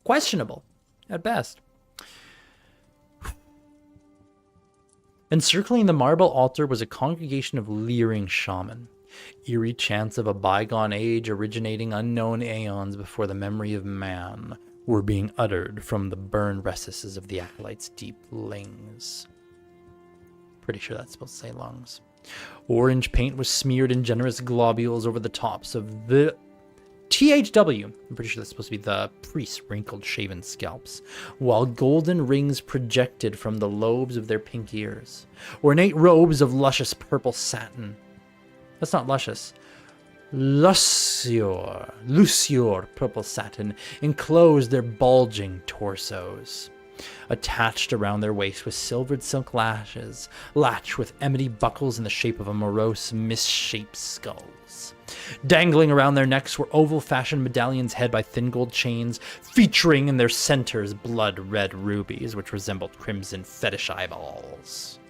S1: questionable at best. Encircling the marble altar was a congregation of leering shaman. Eerie chants of a bygone age originating unknown aeons before the memory of man were being uttered from the burned recesses of the acolyte's deep lungs. Pretty sure that's supposed to say lungs. Orange paint was smeared in generous globules over the tops of the THW. I'm pretty sure that's supposed to be the priest's wrinkled, shaven scalps, while golden rings projected from the lobes of their pink ears. Ornate robes of luscious purple satin. That's not luscious. Lucior purple satin enclosed their bulging torsos. Attached around their waist with silvered silk lashes, latched with amity buckles in the shape of a morose, misshaped skulls. Dangling around their necks were oval-fashioned medallions held by thin gold chains, featuring in their centers blood-red rubies, which resembled crimson fetish eyeballs.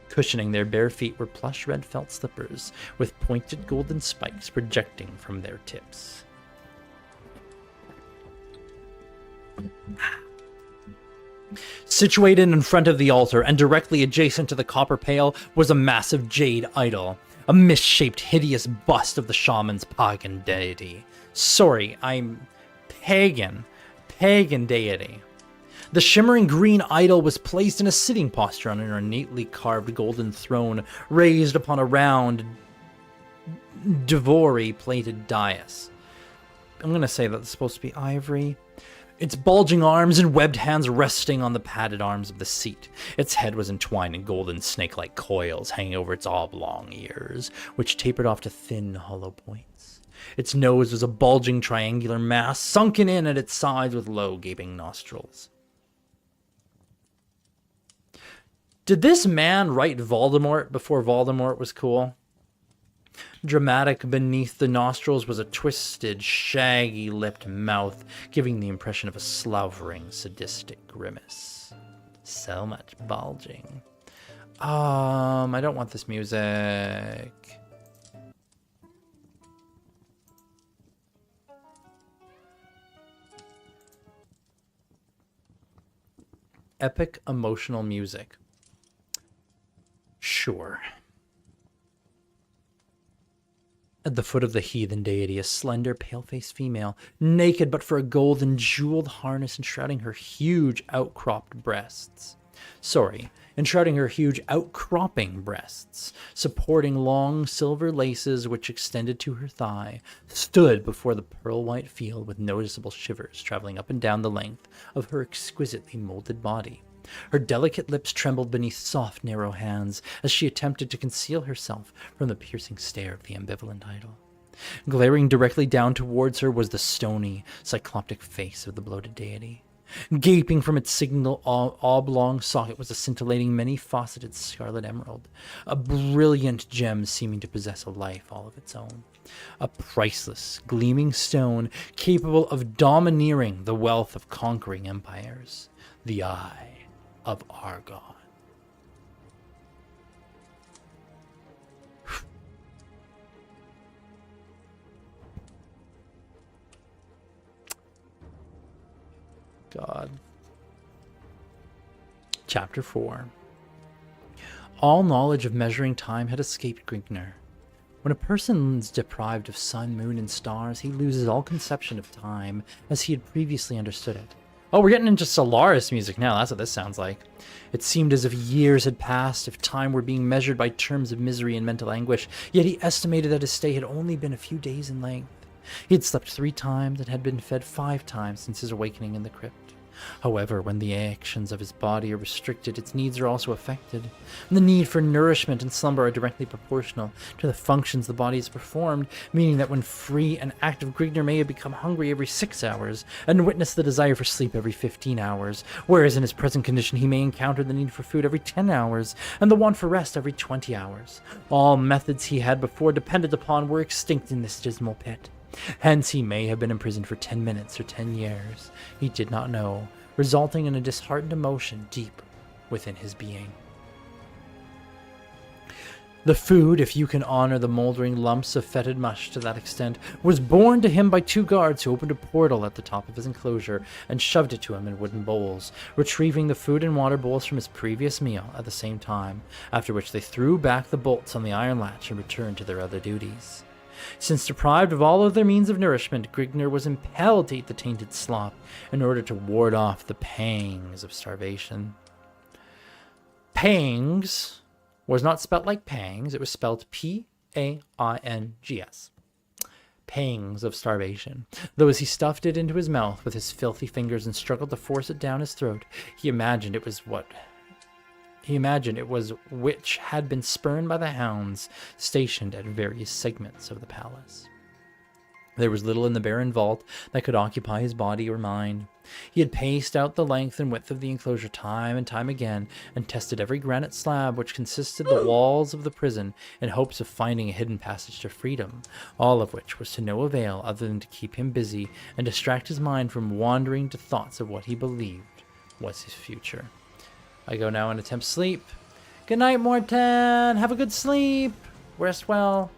S1: Cushioning their bare feet were plush red felt slippers, with pointed golden spikes projecting from their tips. Situated in front of the altar and directly adjacent to the copper pail was a massive jade idol, a misshaped, hideous bust of the shaman's pagan deity. Sorry, I'm pagan deity. The shimmering green idol was placed in a sitting posture on an ornately carved golden throne raised upon a round, devory-plated dais. I'm going to say that it's supposed to be ivory. Its bulging arms and webbed hands resting on the padded arms of the seat. Its head was entwined in golden snake-like coils hanging over its oblong ears, which tapered off to thin, hollow points. Its nose was a bulging triangular mass, sunken in at its sides with low, gaping nostrils. Did this man write Voldemort before Voldemort was cool? Dramatic beneath the nostrils was a twisted, shaggy-lipped mouth, giving the impression of a slavering, sadistic grimace. So much bulging. I don't want this music. Epic emotional music. Sure. At the foot of the heathen deity, a slender, pale-faced female, naked but for a gold and jeweled harness enshrouding her huge outcropping breasts, supporting long silver laces which extended to her thigh, stood before the pearl-white field with noticeable shivers traveling up and down the length of her exquisitely molded body. Her delicate lips trembled beneath soft, narrow hands as she attempted to conceal herself from the piercing stare of the ambivalent idol. Glaring directly down towards her was the stony, cycloptic face of the bloated deity. Gaping from its single oblong socket was a scintillating, many-faceted scarlet emerald, a brilliant gem seeming to possess a life all of its own. A priceless, gleaming stone capable of domineering the wealth of conquering empires. The EYE of Argon. God. Chapter 4. All knowledge of measuring time had escaped Grignr. When a person is deprived of sun, moon, and stars, he loses all conception of time as he had previously understood it. Oh, we're getting into Solaris music now. That's what this sounds like. It seemed as if years had passed, if time were being measured by terms of misery and mental anguish, yet he estimated that his stay had only been a few days in length. He had slept 3 times and had been fed 5 times since his awakening in the crypt. However, when the actions of his body are restricted, its needs are also affected. And the need for nourishment and slumber are directly proportional to the functions the body has performed, meaning that when free and active, Grignr may have become hungry every 6 hours, and witness the desire for sleep every 15 hours, whereas in his present condition he may encounter the need for food every 10 hours, and the want for rest every 20 hours. All methods he had before depended upon were extinct in this dismal pit. Hence he may have been imprisoned for 10 minutes or 10 years. He did not know, resulting in a disheartened emotion deep within his being. The food, if you can honor the moldering lumps of fetid mush to that extent, was borne to him by 2 guards who opened a portal at the top of his enclosure and shoved it to him in wooden bowls, retrieving the food and water bowls from his previous meal at the same time, after which they threw back the bolts on the iron latch and returned to their other duties. Since deprived of all other means of nourishment, Grignr was impelled to eat the tainted slop in order to ward off the pangs of starvation. Pangs was not spelt like pangs, it was spelled P-A-I-N-G-S. Pangs of starvation. Though as he stuffed it into his mouth with his filthy fingers and struggled to force it down his throat, he imagined it was which had been spurned by the hounds stationed at various segments of the palace. There was little in the barren vault that could occupy his body or mind. He had paced out the length and width of the enclosure time and time again, and tested every granite slab which consisted the walls of the prison in hopes of finding a hidden passage to freedom, all of which was to no avail other than to keep him busy and distract his mind from wandering to thoughts of what he believed was his future. I go now and attempt sleep. Good night, Mortan. Have a good sleep. Rest well.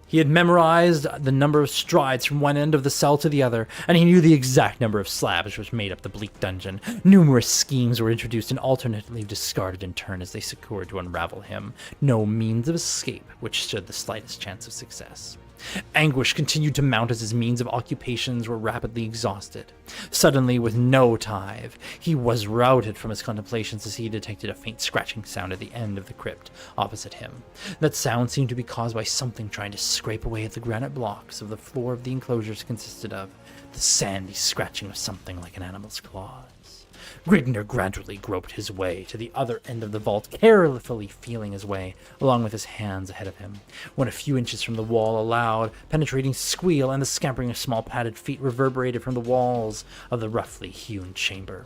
S1: He had memorized the number of strides from one end of the cell to the other, and he knew the exact number of slabs which made up the bleak dungeon. Numerous schemes were introduced and alternately discarded in turn as they succored to unravel him. No means of escape which stood the slightest chance of success. Anguish continued to mount as his means of occupations were rapidly exhausted. Suddenly, with no tithe, he was routed from his contemplations as he detected a faint scratching sound at the end of the crypt opposite him. That sound seemed to be caused by something trying to scrape away at the granite blocks of the floor of the enclosures consisted of, the sandy scratching of something like an animal's claws. Grignr gradually groped his way to the other end of the vault, carefully feeling his way along with his hands ahead of him, when a few inches from the wall a loud, penetrating squeal and the scampering of small padded feet reverberated from the walls of the roughly hewn chamber.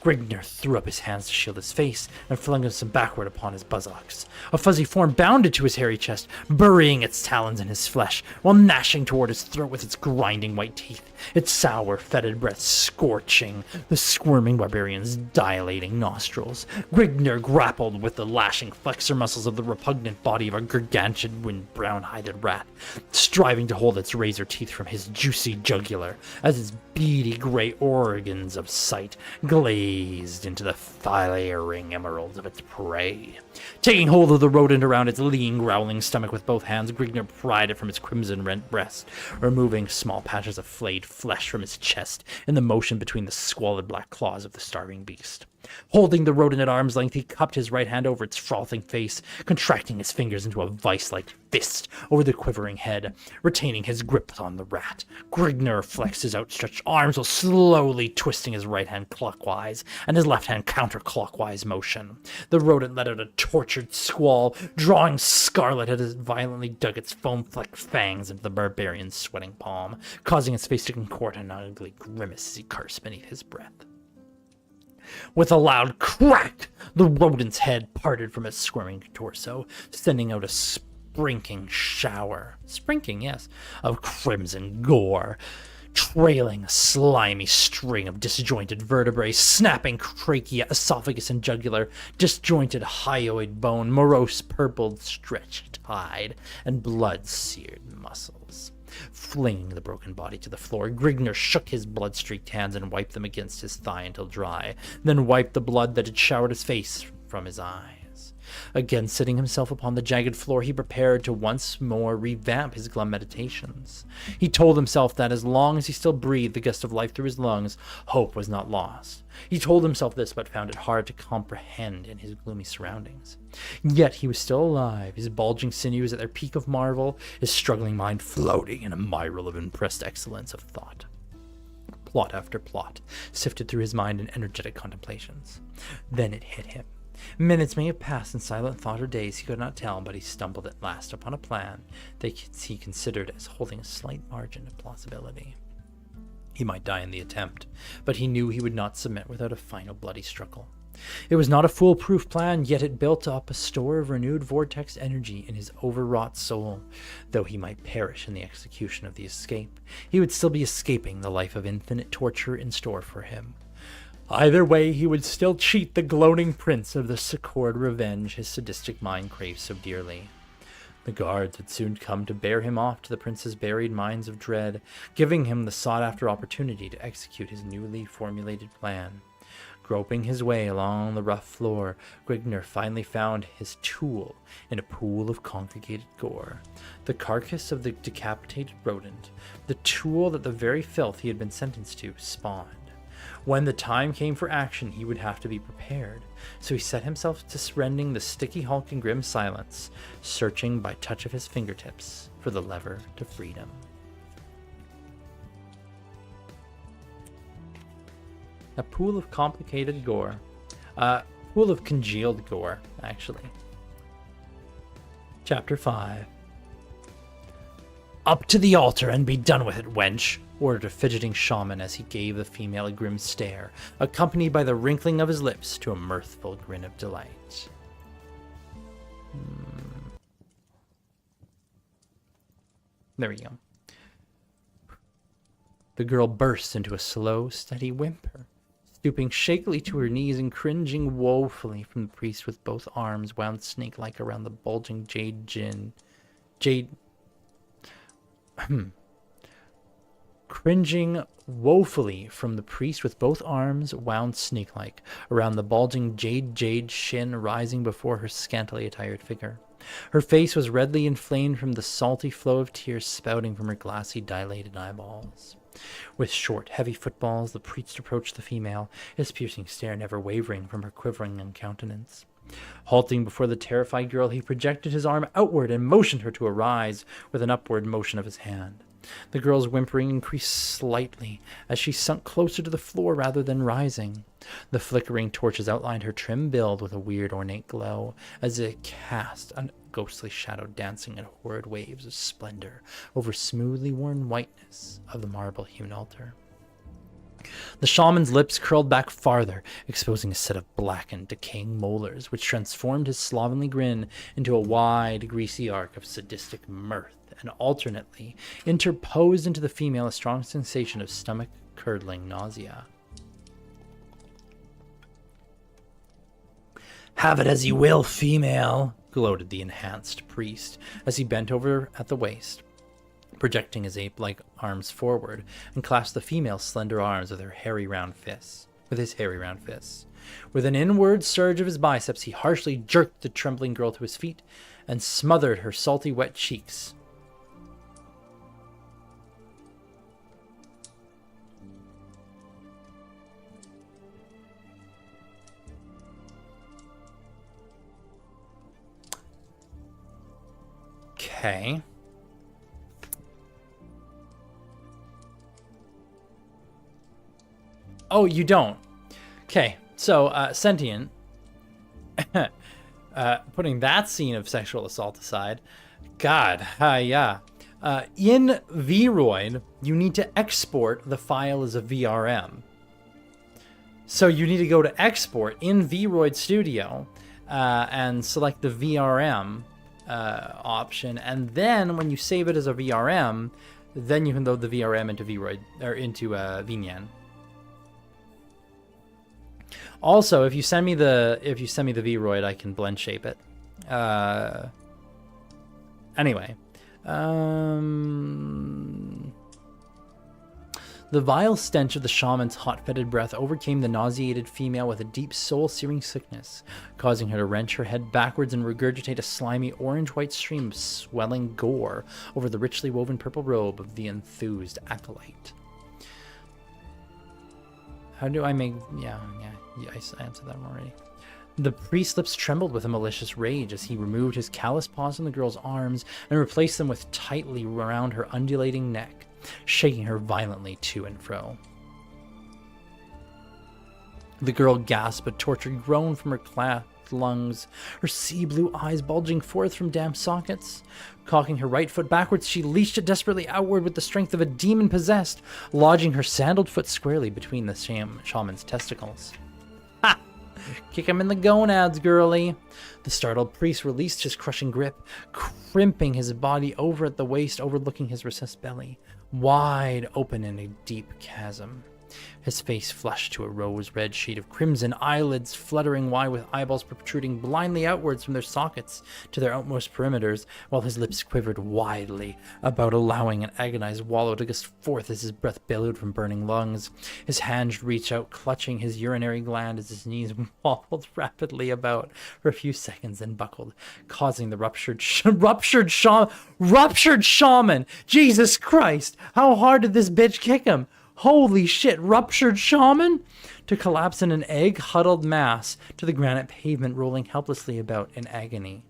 S1: Grignr threw up his hands to shield his face and flung himself backward upon his buttocks. A fuzzy form bounded to his hairy chest, burying its talons in his flesh, while gnashing toward his throat with its grinding white teeth, its sour, fetid breath scorching the squirming barbarian's dilating nostrils. Grignr grappled with the lashing flexor muscles of the repugnant body of a gargantuan brown-hided rat, striving to hold its razor teeth from his juicy jugular, as its beady gray organs of sight glazed into the flaring emeralds of its prey. Taking hold of the rodent around its lean, growling stomach with both hands, Grignr pried it from its crimson-rent breast, removing small patches of flayed flesh from its chest in the motion between the squalid black claws of the starving beast. Holding the rodent at arm's length, he cupped his right hand over its frothing face, contracting his fingers into a vice-like fist over the quivering head, retaining his grip on the rat. Grignr flexed his outstretched arms while slowly twisting his right hand clockwise and his left hand counterclockwise motion. The rodent let out a tortured squall, drawing scarlet as it violently dug its foam-flecked fangs into the barbarian's sweating palm, causing his face to contort an ugly grimace as he cursed beneath his breath. With a loud crack, the rodent's head parted from its squirming torso, sending out a sprinkling shower, of crimson gore, trailing a slimy string of disjointed vertebrae, snapping trachea, esophagus, and jugular, disjointed hyoid bone, morose purpled stretched hide, and blood-seared muscles. Flinging the broken body to the floor, Grigner shook his blood-streaked hands and wiped them against his thigh until dry, then wiped the blood that had showered his face from his eyes. Again sitting himself upon the jagged floor, he prepared to once more revamp his glum meditations. He told himself that as long as he still breathed the gust of life through his lungs, hope was not lost. He told himself this, but found it hard to comprehend in his gloomy surroundings. Yet he was still alive, his bulging sinews at their peak of marvel, his struggling mind floating in a myriad of impressed excellence of thought. Plot after plot sifted through his mind in energetic contemplations. Then it hit him. Minutes may have passed in silent thought or days, he could not tell, but he stumbled at last upon a plan that he considered as holding a slight margin of plausibility. He might die in the attempt, but he knew he would not submit without a final bloody struggle. It was not a foolproof plan, yet it built up a store of renewed vortex energy in his overwrought soul. Though he might perish in the execution of the escape, he would still be escaping the life of infinite torture in store for him. Either way, he would still cheat the gloating prince of the secured revenge his sadistic mind craved so dearly. The guards had soon come to bear him off to the prince's buried mines of dread, giving him the sought-after opportunity to execute his newly formulated plan. Groping his way along the rough floor, Grigner finally found his tool in a pool of congregated gore. The carcass of the decapitated rodent, the tool that the very filth he had been sentenced to spawned. When the time came for action, he would have to be prepared, so he set himself to rending the sticky hulk in grim silence, searching by touch of his fingertips for the lever to freedom. A pool of complicated gore. Pool of congealed gore, actually. Chapter 5. Up to the altar and be done with it, wench, ordered a fidgeting shaman as he gave the female a grim stare, accompanied by the wrinkling of his lips to a mirthful grin of delight. There we go. The girl burst into a slow, steady whimper, stooping shakily to her knees and cringing woefully from the priest with both arms wound snake-like around the bulging Cringing woefully from the priest with both arms wound snake-like around the bulging jade shin rising before her scantily attired figure. Her face was redly inflamed from the salty flow of tears spouting from her glassy, dilated eyeballs. With short, heavy footfalls, the priest approached the female, his piercing stare never wavering from her quivering countenance. Halting before the terrified girl, he projected his arm outward and motioned her to arise with an upward motion of his hand. The girl's whimpering increased slightly as she sunk closer to the floor rather than rising. The flickering torches outlined her trim build with a weird ornate glow, as it cast a ghostly shadow dancing in horrid waves of splendor over smoothly worn whiteness of the marble-hewn altar. The shaman's lips curled back farther, exposing a set of blackened, decaying molars, which transformed his slovenly grin into a wide, greasy arc of sadistic mirth, and alternately interposed into the female a strong sensation of stomach-curdling nausea. "Have it as you will, female," gloated the enhanced priest, as he bent over at the waist, projecting his ape-like arms forward, and clasped the female's slender arms with his hairy round fists. With an inward surge of his biceps, he harshly jerked the trembling girl to his feet and smothered her salty, wet cheeks. Okay. Oh, you don't. Okay, so Sentient, putting that scene of sexual assault aside, God, yeah. In Vroid, you need to export the file as a VRM. So you need to go to export in Vroid Studio and select the VRM option, and then when you save it as a VRM, then you can load the VRM into Vroid or into Vinyan. Also, if you send me the Vroid, I can blend shape it. Anyway, The vile stench of the shaman's hot-fetid breath overcame the nauseated female with a deep soul-searing sickness, causing her to wrench her head backwards and regurgitate a slimy orange-white stream of swelling gore over the richly woven purple robe of the enthused acolyte. How do I make... Yeah, I answered that one already. The priest's lips trembled with a malicious rage as he removed his callous paws from the girl's arms and replaced them with tightly around her undulating neck, shaking her violently to and fro. The girl gasped a tortured groan from her clasped lungs, her sea blue eyes bulging forth from damp sockets. Cocking her right foot backwards, she leashed it desperately outward with the strength of a demon possessed, lodging her sandaled foot squarely between the shaman's testicles. Ha! Kick him in the gonads, girlie. The startled priest released his crushing grip, crimping his body over at the waist, overlooking his recessed belly, wide open in a deep chasm. His face flushed to a rose-red sheet of crimson, eyelids fluttering wide with eyeballs protruding blindly outwards from their sockets to their outmost perimeters, while his lips quivered widely, about allowing an agonized wallow to gust forth as his breath billowed from burning lungs. His hands reached out, clutching his urinary gland as his knees wobbled rapidly about for a few seconds, then buckled, causing the ruptured shaman! Jesus Christ! How hard did this bitch kick him? Holy shit, ruptured shaman? To collapse in an egg-huddled mass to the granite pavement, rolling helplessly about in agony.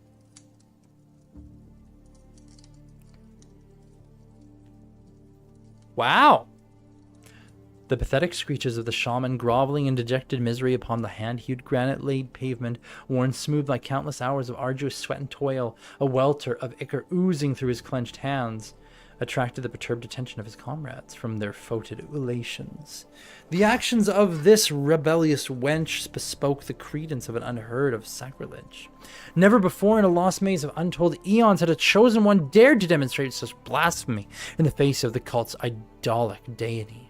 S1: Wow! The pathetic screeches of the shaman groveling in dejected misery upon the hand-hewed granite-laid pavement, worn smooth by countless hours of arduous sweat and toil, a welter of ichor oozing through his clenched hands, attracted the perturbed attention of his comrades from their foetid ulations. The actions of this rebellious wench bespoke the credence of an unheard of sacrilege. Never before in a lost maze of untold eons had a chosen one dared to demonstrate such blasphemy in the face of the cult's idolic deity.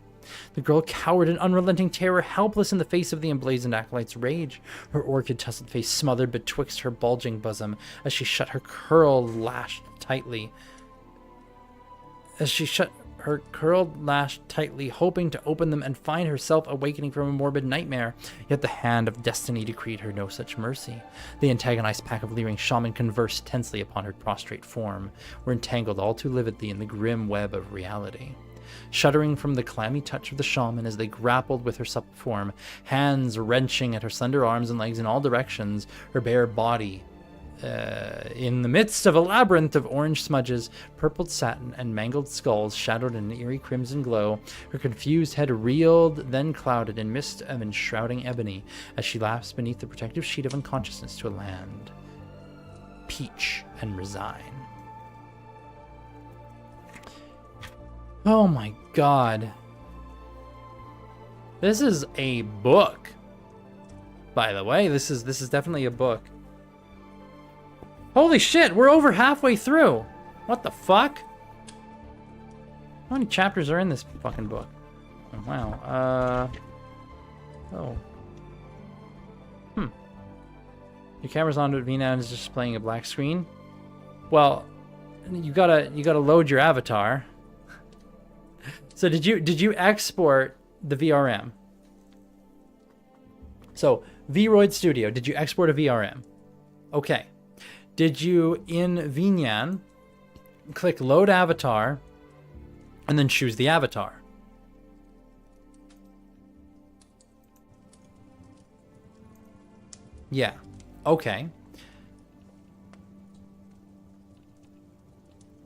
S1: The girl cowered in unrelenting terror, helpless in the face of the emblazoned acolyte's rage, her orchid-tussled face smothered betwixt her bulging bosom as she shut her curled lash tightly, hoping to open them and find herself awakening from a morbid nightmare. Yet the hand of destiny decreed her no such mercy. The antagonized pack of leering shaman conversed tensely upon her prostrate form, were entangled all too lividly in the grim web of reality. Shuddering from the clammy touch of the shaman as they grappled with her supple form, hands wrenching at her slender arms and legs in all directions, her bare body in the midst of a labyrinth of orange smudges, purpled satin, and mangled skulls shadowed in an eerie crimson glow, her confused head reeled, then clouded in mist of enshrouding ebony as she lapsed beneath the protective sheet of unconsciousness to a land. Peach and resign. Oh my god. This is a book. By the way, this is definitely a book. Holy shit, we're over halfway through. What the fuck? How many chapters are in this fucking book? Oh, wow. Oh. Your camera's on to Vina and is just playing a black screen. Well, you gotta load your avatar. So did you export the VRM? So Vroid Studio, did you export a VRM? Okay. Did you, in Vinyan, click Load Avatar, and then choose the avatar? Yeah. Okay.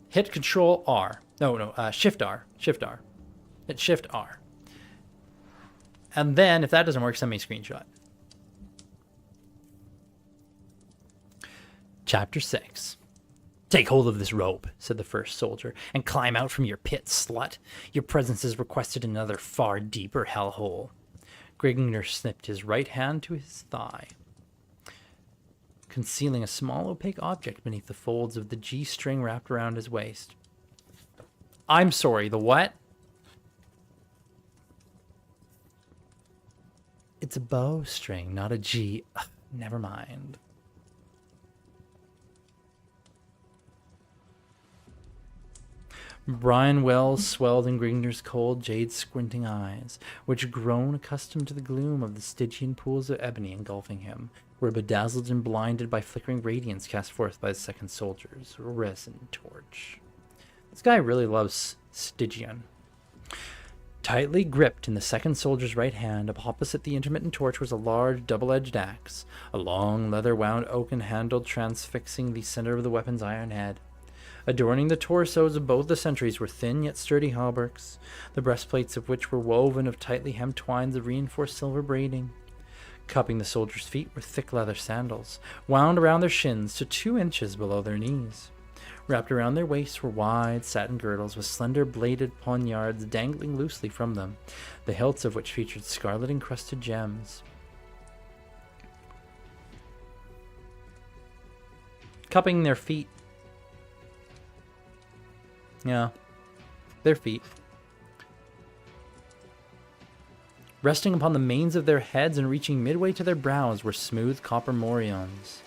S1: Hit Control R. No, Shift R. Shift R. Hit Shift R. And then, if that doesn't work, send me a screenshot. Chapter 6. Take hold of this rope, said the first soldier, and climb out from your pit, slut. Your presence is requested in another far deeper hellhole. Grigner snipped his right hand to his thigh, concealing a small opaque object beneath the folds of the G-string wrapped around his waist. I'm sorry, the what? It's a bowstring, not a G. Ugh, never mind. Brian Wells swelled in Gringner's cold, jade-squinting eyes, which, grown accustomed to the gloom of the Stygian pools of ebony engulfing him, were bedazzled and blinded by flickering radiance cast forth by the second soldier's resin torch. This guy really loves Stygian. Tightly gripped in the second soldier's right hand, opposite the intermittent torch was a large double-edged axe, a long leather-wound oaken handle transfixing the center of the weapon's iron head. Adorning the torsos of both the sentries were thin yet sturdy hauberks, the breastplates of which were woven of tightly hemmed twines of reinforced silver braiding. Cupping the soldiers' feet were thick leather sandals, wound around their shins to 2 inches below their knees. Wrapped around their waists were wide satin girdles with slender bladed poniards dangling loosely from them, the hilts of which featured scarlet-encrusted gems. Cupping their feet. Yeah, their feet. Resting upon the manes of their heads and reaching midway to their brows were smooth copper morions.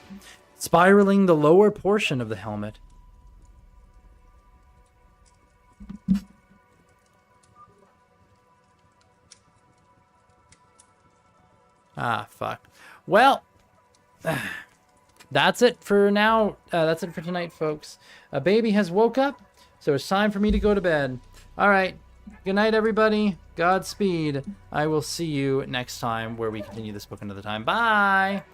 S1: Spiraling the lower portion of the helmet. Ah, fuck. Well, that's it for now. That's it for tonight, folks. A baby has woke up, so it's time for me to go to bed. All right. Good night, everybody. Godspeed. I will see you next time where we continue this book another time. Bye.